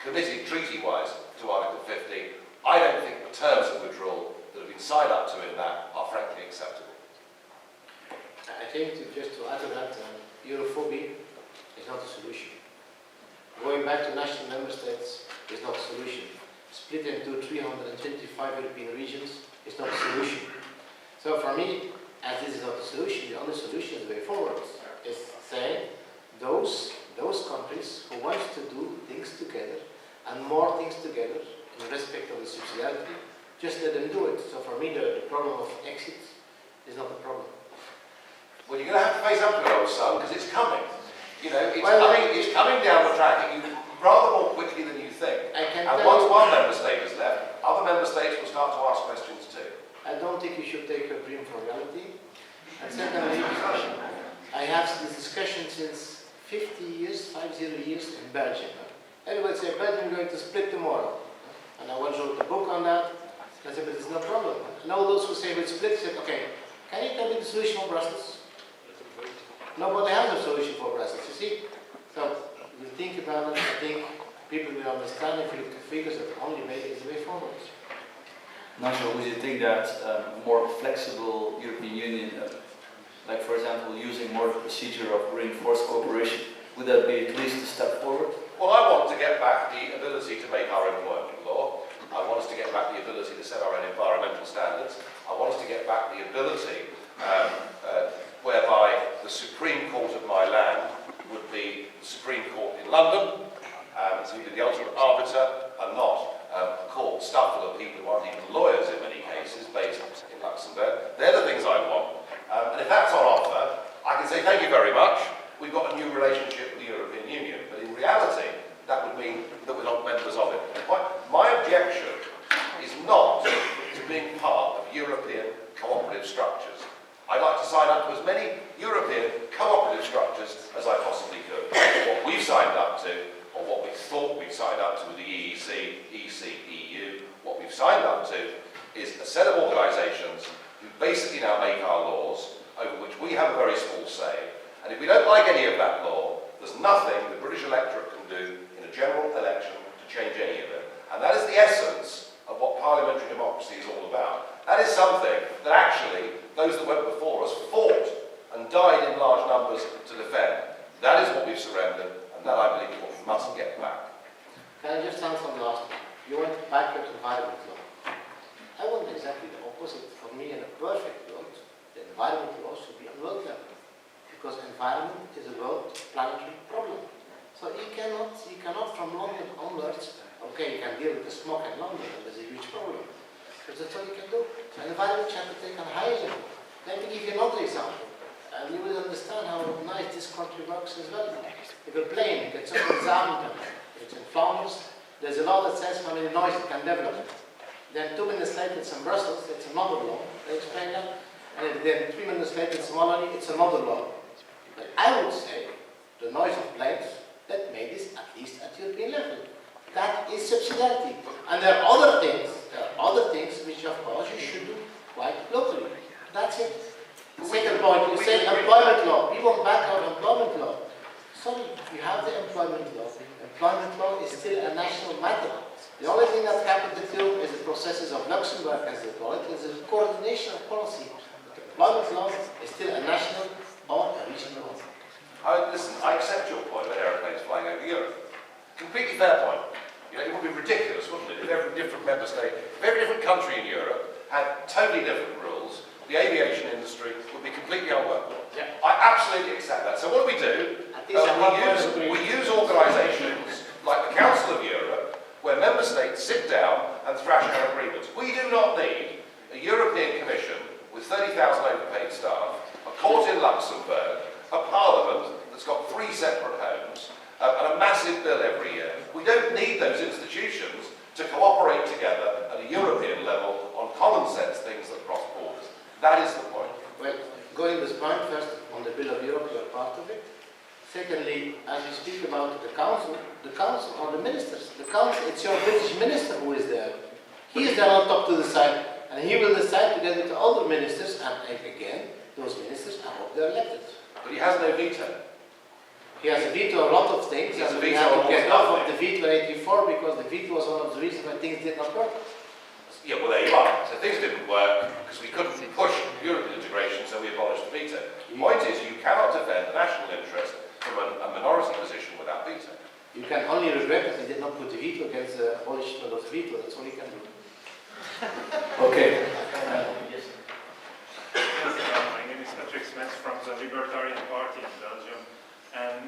committed treaty-wise to Article 50, I don't think the terms of withdrawal that have been signed up to in that are frankly acceptable. I think just to add to that, Europhobia is not a solution. Going back to national member states is not a solution. Split into 325 European regions is not a solution. So for me, as this is not a solution, the only solution is the way forward. Is saying those countries who want to do things together and more things together in respect of the subsidiarity, just let them do it. So for me, the problem of exit is not a problem. Well, you're going to have to face up to it, old son, because it's coming. You know, it's coming down the track at you rather more quickly than you think. And once one member state is left, other member states will start to ask questions too. I don't think you should take your dream for reality. And secondly, I have this discussion since 50 years in Belgium. Everybody say, Belgium is going to split tomorrow. And I once wrote a book on that. I said, but it's no problem. And all those who say we'll split said, okay, can you tell me the solution for Brussels? Nobody has a solution for Brussels, you see? So, you think about it, I think people will understand if you look at figures that the only way is the way forward. Nigel, would you think that more flexible European Union, like for example using more procedure of reinforced cooperation, would that be at least a step forward? Well, I want to get back the ability to make our employment law. I want us to get back the ability to set our own environmental standards. I want us to get back the ability whereby the Supreme Court of my land would be the Supreme Court in London, so you'd be the ultimate arbiter and not a court stuck full of people who aren't even lawyers in many cases, based in Luxembourg. They're the things I want. And if that's on offer, I can say thank you very much. We've got a new relationship with the European Union. But in reality, that would mean that we're not members of it. My objection is not to being part of European cooperative structures. I'd like to sign up to as many European cooperative structures as I possibly could. What we've signed up to, or what we thought we'd signed up to with the EEC, EU, what we've signed up to is a set of organisations who basically now make our laws, over which we have a very small say. And if we don't like any of that law, there's nothing the British electorate can do in a general election to change any of it. And that is the essence of what parliamentary democracy is all about. That is something that actually those that went before us fought and died in large numbers to defend. That is what we've surrendered, and that I believe is what we must get back. Can I just answer on the last one? You went back to environment law. I want exactly the opposite. For me, in a perfect world, the environment law should be on world level. Because environment is a world planetary problem. So you cannot from London onwards, okay, you can deal with the smog in London, and there's a huge problem. But that's all you can do. So environment you have to take on a higher level. Let me give you another example. And you will understand how nice this country works as well. If a plane gets up in Zaventem, it's in Flanders, there's a law that says how many noise it can develop. Then 2 minutes later it's in Brussels, it's another law. They explain that. And then 3 minutes later it's in Wallonie, it's another law. But I would say the noise of planes, that made this at least at European level. That is subsidiarity. And there are other things which of course you should do quite locally. That's it. Second point, you say employment law. We want back our employment law. Sorry, you have the employment law. Employment law is still a national matter. The only thing that happened to you is the processes of Luxembourg, as they call it, is a coordination of policy. But the employment law is still a national or a regional law. Listen, I accept your point about aeroplanes flying over Europe. Completely fair point. You know, it would be ridiculous, wouldn't it, if every different member state, if every different country in Europe had totally different rules, the aviation industry would be completely unworkable. Yeah. I absolutely accept that. So what do? We use organisations like the Council of Europe, where member states sit down and thrash out agreements. We do not need a European Commission with 30,000 overpaid staff, a court in Luxembourg, a parliament that's got 3 separate homes, and a massive bill every year. We don't need those institutions to cooperate together at a European level on common sense things that cross borders. That is the point. Well, going this point, first, on the Bill of Europe, you are part of it. Secondly, as you speak about the council are the ministers. The council, it's your British minister who is there. He is there on top to decide, and he will decide together with the other ministers, and again, those ministers, I hope they're elected. But he has no veto. He has a veto on a lot of things, He has and a we veto have on to get almost off of nothing. the veto in 84 because the veto was one of the reasons why things did not work. Yeah, well, there you are. So things didn't work because we couldn't push European integration, so we abolished the veto. The point is, you cannot defend the national interest from a minority position without veto. You You can only regret that he did not put the veto against the abolishment of the veto. That's all he can do. Okay. Yes, my name is Patrick Smets from the Libertarian Party in Belgium. And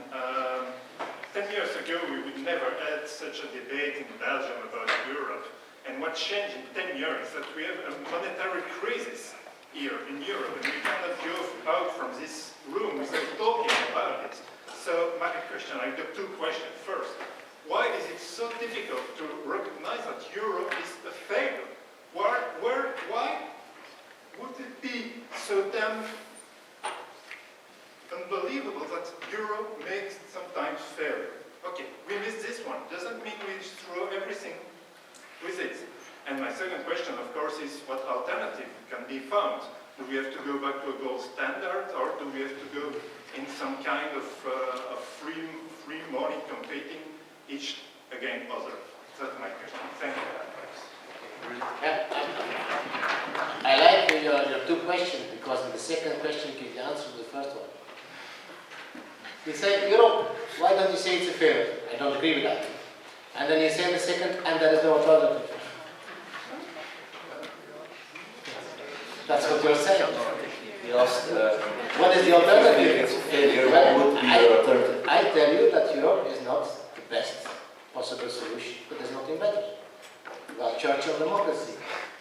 10 years ago, we would never had such a debate in Belgium about Europe. And what changed in 10 years is that we have a monetary crisis here in Europe, and we cannot go out from this room without talking about it. So my question, I've got two questions. First, why is it so difficult to recognize that Europe is a failure? Why would it be so damn unbelievable that Europe makes sometimes failure? Okay, we missed this one. Doesn't mean we just throw everything with it. And my second question, of course, is what alternative can be found? Do we have to go back to a gold standard, or do we have to go in some kind of free money competing each against other? That's my question. Thank you. I like your two questions, because in the second question you give the answer to the first one. You say, Europe, why don't you say it's a failure? I don't agree with that. And then you say in the second, and there is no alternative. That's what you're saying. He asked, what is the alternative? It's a failure. What would be your alternative? I tell you that Europe is not the best possible solution, but there's nothing better. We got Churchill democracy.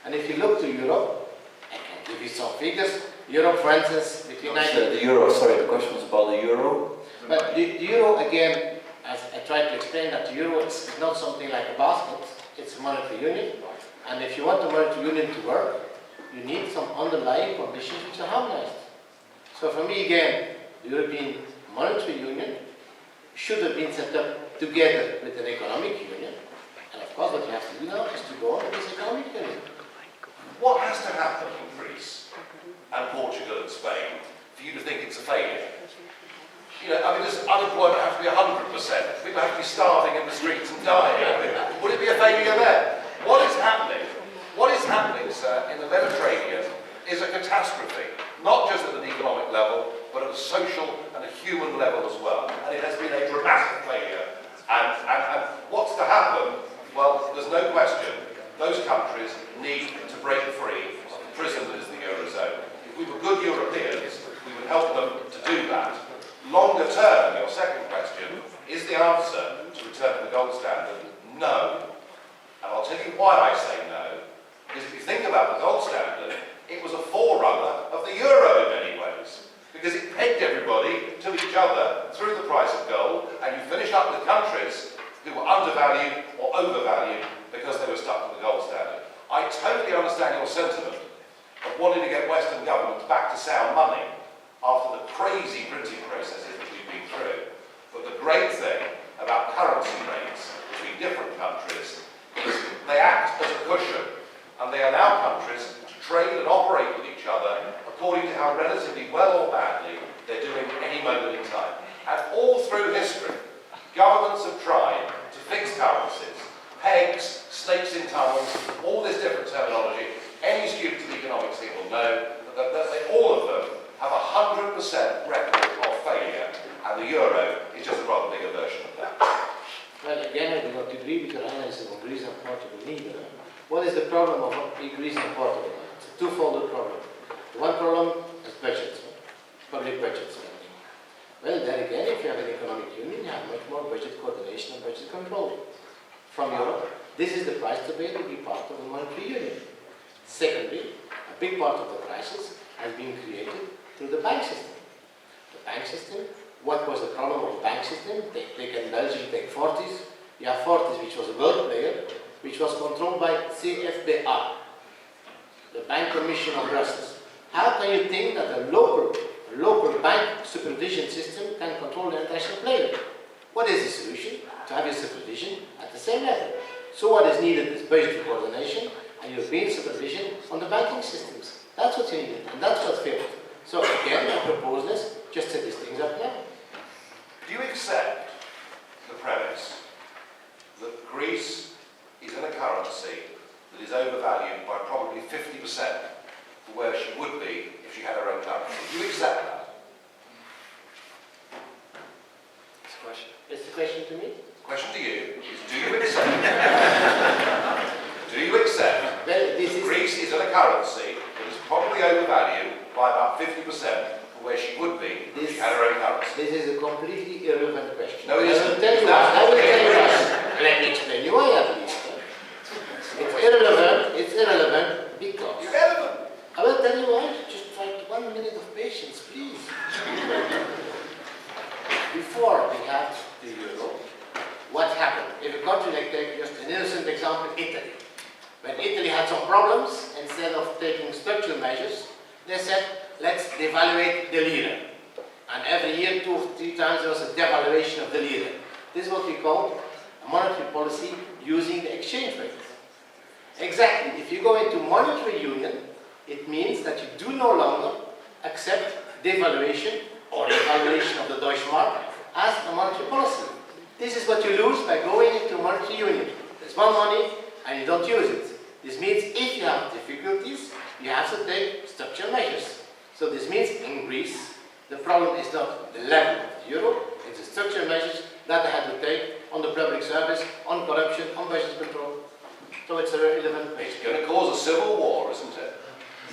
And if you look to Europe, I can give you some figures. Europe, for instance, between the euro, sorry, the question was about the euro. But the euro, again, as I tried to explain, that the euro is not something like a basket, it's a monetary union. And if you want the monetary union to work, you need some underlying conditions which are harmonized. So for me, again, the European Monetary Union should have been set up together with an economic union. And of course, what you have to do now is to go on with this economic union. What has to happen in Greece and Portugal and Spain for you to think it's a failure? You know, I mean, does unemployment have to be 100%? People have to be starving in the streets and dying. Would it be a failure there? What is happening? What is happening, sir, in the Mediterranean is a catastrophe, not just at an economic level, but at a social and a human level as well. And it has been a dramatic failure. And what's to happen? Well, there's no question. Those countries need to break free of the prison that is the Eurozone. If we were good Europeans, we would help them to do that. Longer term, your second question, is the answer to return to the gold standard? No. And I'll tell you why I say no. Because if you think about the gold standard, it was a forerunner of the euro in many ways. Because it pegged everybody to each other through the price of gold, and you finish up with countries who were undervalued or overvalued because they were stuck to the gold standard. I totally understand your sentiment of wanting to get Western governments back to sound money after the crazy printing processes that we've been through. But the great thing about currency rates between different countries is they act as a cushion, and they allow countries to trade and operate with each other according to how relatively well or badly they're doing at any moment in time. And all through history, governments have tried to fix currencies, pegs, snakes in tunnels, all this different terminology. Any student of economics here will know that all of them have a 100% record of failure, and the euro is just a rather bigger version of that. Well, again, I do not agree with your analysis of Greece and Portugal neither. What is the problem of Greece and Portugal? It's a twofold problem. One problem is budgets, public budget spending. Well, then again, if you have an economic union, you have much more budget coordination and budget control. From Europe, this is the price to pay to be part of the monetary union. Secondly, a big part of the crisis has been created through the bank system. The bank system, what was the problem of the bank system? Take in Belgium, take Fortis. You have Fortis, which was a world player, which was controlled by CFBA, the Bank Commission of Brussels. How can you think that a local bank supervision system can control the international player? What is the solution? To have your supervision at the same level. So what is needed is budget coordination and European supervision on the banking systems. That's what you need, and that's what failed. So again, I propose this, just set these things up now. Do you accept the premise that Greece is in a currency that is overvalued by probably 50% for where she would be if she had her own currency? Do you accept that? It's a question to me? question to you is, do you accept? Do you accept Greece is a currency that is probably overvalued by about 50% from where she would be if she had her own currency? This is a completely irrelevant question. No, it isn't. I will tell you why. Let me explain you why at least. It's irrelevant because... Irrelevant? I will tell you why. Just try 1 minute of patience, please. Before we had the euro, what happened? If a country, like take just an innocent example, Italy. When Italy had some problems, instead of taking structural measures, they said, let's devaluate the lira. And every year, 2 or 3 times, there was a devaluation of the lira. This is what we call a monetary policy using the exchange rate. Exactly. If you go into monetary union, it means that you do no longer accept devaluation or evaluation of the Deutsche Mark as a monetary policy. This is what you lose by going into monetary union. There's one money and you don't use it. This means if you have difficulties, you have to take structural measures. So this means in Greece, the problem is not the level of the euro, it's the structural measures that they had to take on the public service, on corruption, on budget control. So it's a relevant It's going to cause a civil war, isn't it?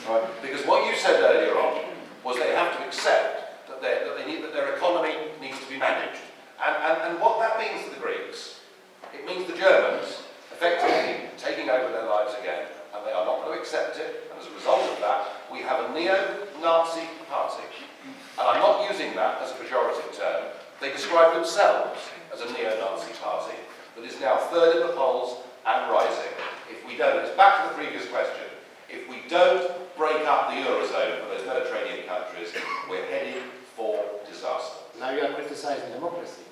Right. Because what you said earlier on was they have to accept that their economy needs to be managed. And what that means to the Greeks, it means the Germans effectively taking over their lives again, and they are not going to accept it. And as a result of that, we have a neo-Nazi party. And I'm not using that as a pejorative term. They describe themselves as a neo-Nazi party that is now third in the polls and rising. If we don't, it's back to the previous question, if we don't break up the Eurozone for those Mediterranean countries, we're headed for disaster. Now you are criticizing democracy.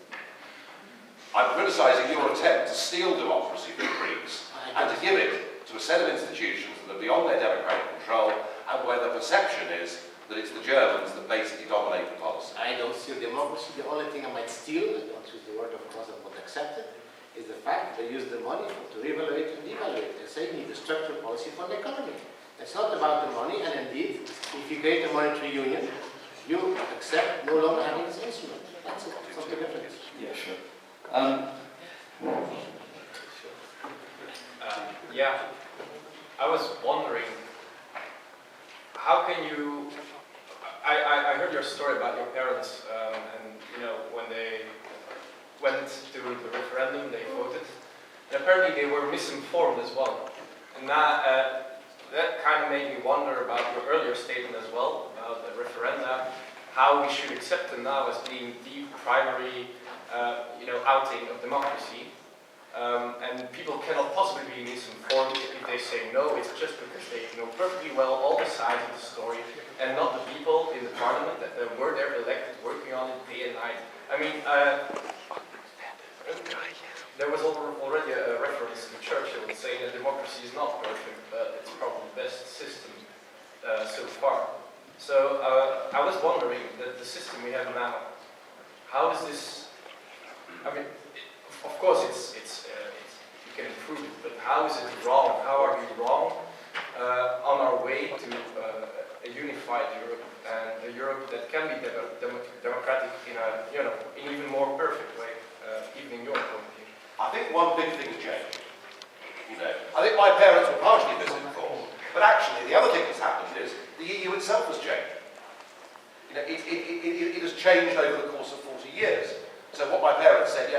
I'm criticising your attempt to steal democracy from the Greeks and to give it to a set of institutions that are beyond their democratic control and where the perception is that it's the Germans that basically dominate the policy. I don't steal democracy. The only thing I might steal, I don't use the word of course, I won't accept it, is the fact they use the money to reevaluate and devaluate. They say you need a structural policy for the economy. It's not about the money, and indeed, if you create a monetary union, you accept no longer having this instrument. That's it. It's not the difference. Yeah, sure. Yeah, I was wondering, how can you, I heard your story about your parents, and you know, when they went to the referendum, they voted, and apparently they were misinformed as well. And that kind of made me wonder about your earlier statement as well, about the referenda, how we should accept them now as being the primary outing of democracy. And people cannot possibly be misinformed if they say no. It's just because they know perfectly well all the sides of the story and not the people in the parliament that were there elected working on it day and night. I mean, there was already a reference to Churchill saying that democracy is not perfect, but it's probably the best system so far. So I was wondering that the system we have now, how is this? I mean, of course, you can improve it, but how is it wrong? How are we wrong on our way to a unified Europe and a Europe that can be democratic in an even more perfect way, even in your point of view? I think one big thing has changed. I think my parents were partially misinformed, but actually the other thing that's happened is the EU itself has changed. It has changed over the course of 40 years. So what my parents said,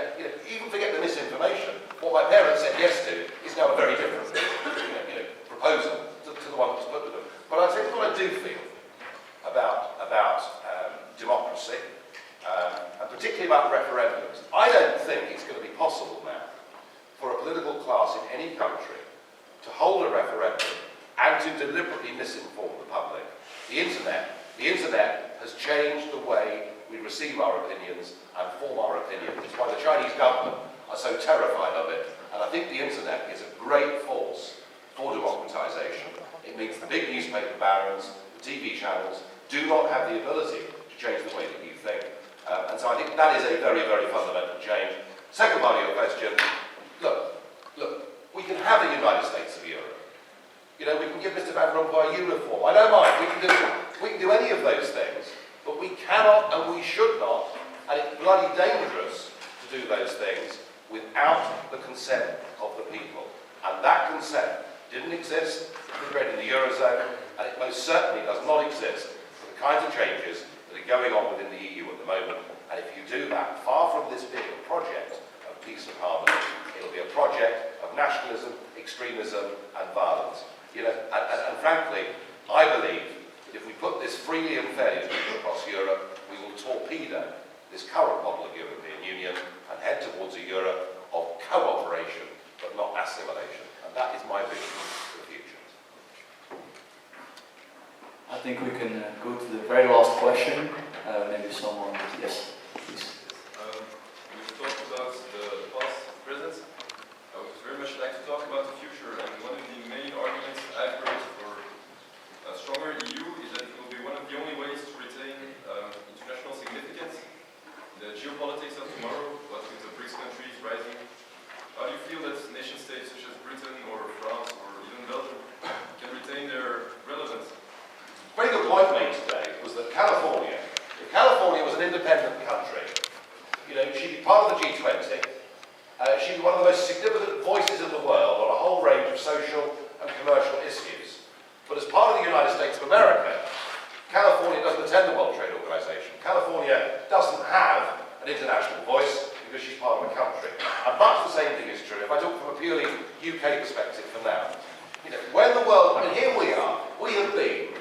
even forget the misinformation, what my parents said yes to is now a very different proposal to the one that was put to them. But I'll tell you what I do feel about democracy, and particularly about referendums. I don't think it's going to be possible now for a political class in any country to hold a referendum and to deliberately misinform the public. The internet has changed the way we receive our opinions and form our opinions. It's why the Chinese government are so terrified of it. And I think the internet is a great force for democratization. It means the big newspaper barons, the TV channels, do not have the ability to change the way that you think. And so I think that is a very, very fundamental change. Second part of your question, look, we can have a United States of Europe. We can give Mr. Van Rompuy a uniform. I don't mind. We can do any of those things. But we cannot and we should not, and it's bloody dangerous to do those things, without the consent of the people. And that consent didn't exist for creating the Eurozone, and it most certainly does not exist for the kinds of changes that are going on within the EU at the moment. And if you do that, far from this being a project of peace and harmony, it'll be a project of nationalism, extremism, and violence. And frankly, I believe that if we put this freely and fairly to people across Europe, we will torpedo this current model of European Union and head towards a Europe of cooperation, but not assimilation. And that is my vision for the future. I think we can go to the very last question. Maybe someone, yes, please. We've talked about the past, present. I would very much like to talk about the future. And one of the main arguments I've heard for a stronger EU is that it will be one of the only ways to retain international significance. The geopolitics of tomorrow, what with the BRICS countries rising. How do you feel that nation-states such as Britain or France or even Belgium can retain their relevance? Very good point made today was that California, if California was an independent country, she'd be part of the G20, she'd be one of the most significant voices in the world on a whole range of social and commercial issues. But as part of the United States of America, California doesn't attend the World Trade Organization. California doesn't have an international voice because she's part of a country. And much the same thing is true if I talk from a purely UK perspective for now. When the world, here we are, we have been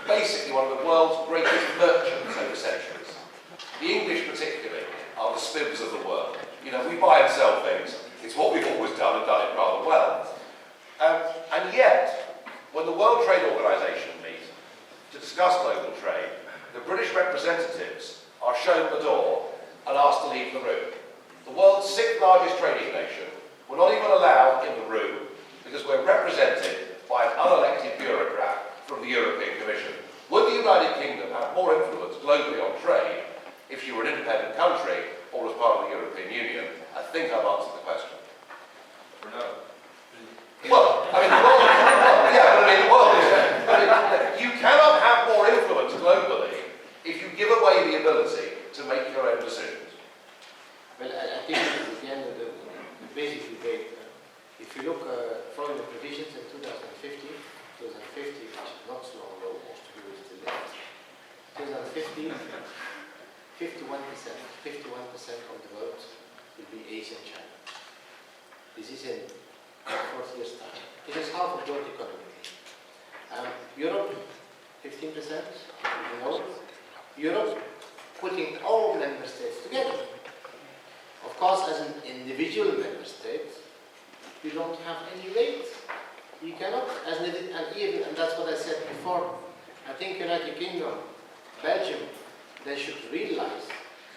basically one of the world's greatest merchants over centuries. The English particularly are the spivs of the world. We buy and sell things. It's what we've always done and done it rather well. And yet, when the World Trade Organization meet to discuss global trade, the British representatives are shown the door and asked to leave the room. The world's sixth largest trading nation were not even allowed in the room because we're represented by an unelected bureaucrat from the European Commission. Would the United Kingdom have more influence globally on trade if you were an independent country or as part of the European Union? I think I've answered the question. For now. Well, the world is... you cannot have more influence globally if you give away the ability to make your own decisions. Well, I think at the end of the basic debate, if you look following the provisions in 2050, which is not so long ago, most of you will still live. 2050, 51% of the world will be Asia and China. This is in 40 years' time. It is half of the world economy. Europe, 15%, Europe putting all member states together. Of course, as an individual member state, you don't have any weight. You cannot, and that's what I said before. I think United Kingdom, Belgium, they should realize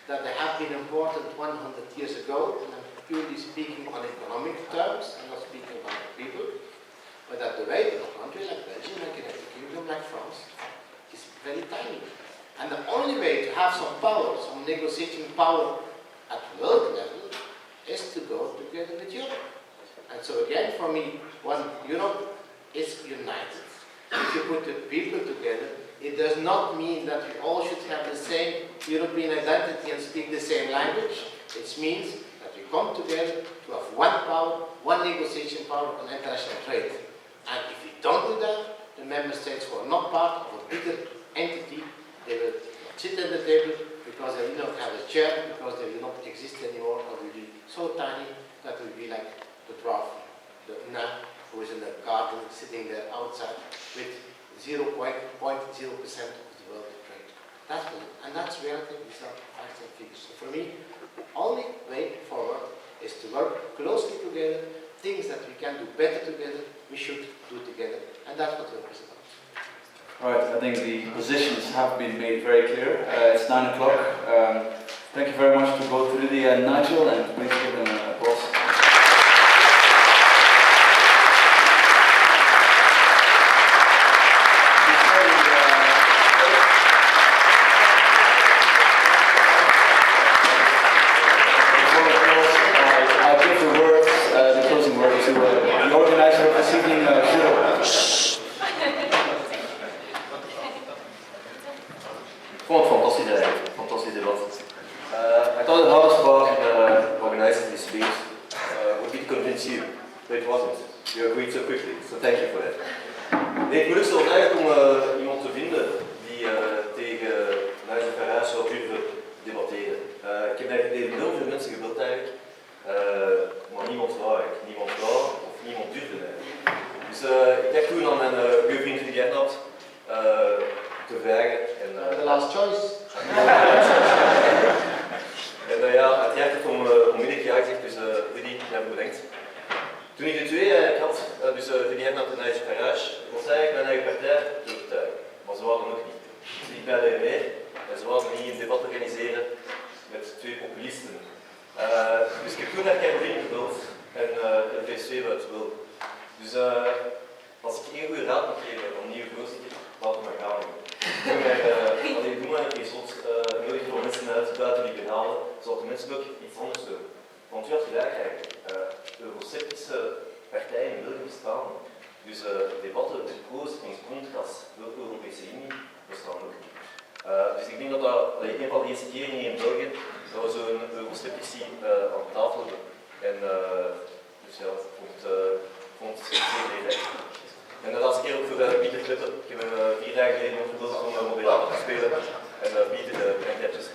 that they have been important 100 years ago, and I'm purely speaking on economic terms, I'm not speaking about the people, but that the weight of a country like Belgium, like United Kingdom, like France, is very tiny. And the only way to have some power, some negotiating power at world level, is to go together with Europe. And so again, for me, when Europe is united, if you put the people together, it does not mean that we all should have the same European identity and speak the same language. It means that we come together to have one power, one negotiation power on international trade. And if we don't do that, the member states who are not part of a bigger entity, they will sit at the table because they will not have a chair, because they will not exist anymore, or will be so tiny that will be like the dwarf, the nun who is in the garden sitting there outside with 0.0% of the world trade. That's it. And that's reality. These are facts and figures. So for me, the only way forward is to work closely together. Things that we can do better together, we should do together. And that's what we're about. All right, I think the positions have been made very clear. It's 9 o'clock. Thank you very much to both Rudy and Nigel, and please give them an applause. Fantastisch debat. I thought the hardest part in organizing this Nee, het moeilijkste was eigenlijk om iemand te vinden die tegen Nigel Farage zou durven debatteren. Ik heb eigenlijk heel veel mensen gebeld eigenlijk, maar niemand wou of niemand durfde eigenlijk. Dus ik dacht toen aan mijn goede vriend Rudy Aernoudt te vragen. The last choice. En ja, uiteraard heeft onmiddellijk ja gezegd, dus Rudy, jij hebt bedankt. Toen ik de twee had, dus Rudy Aernoudt en Nigel Farage, was eigenlijk mijn eigen partij te overtuigen. Maar ze waren nog niet. Dus ik ben er mee en ze wilden niet een debat organiseren met twee populisten. Dus ik heb toen naar Caroline gebeld en LVSV Brussel. Dus als ik één goede raad mag geven aan nieuwe voorzitter, laat het maar gaan. Doe maar een gezond, nodig voor mensen uit buiten liberalen, zodat de mensen ook iets anders doen. Want u had gelijk eigenlijk, eurosceptische partijen in België bestaan. Dus debatten met pro's en contra's door de Europese Unie bestaan ook niet. Dus ik denk dat dat een van de eerste keren hier in België dat we zo'n eurosceptici aan tafel hebben. En dus ja, vond het zeer leuk. En de laatste keer ook voor Pieter Cleppe. Ik heb hem 4 dagen geleden opgebeld om Moderator te spelen. En Pieter, bedankt.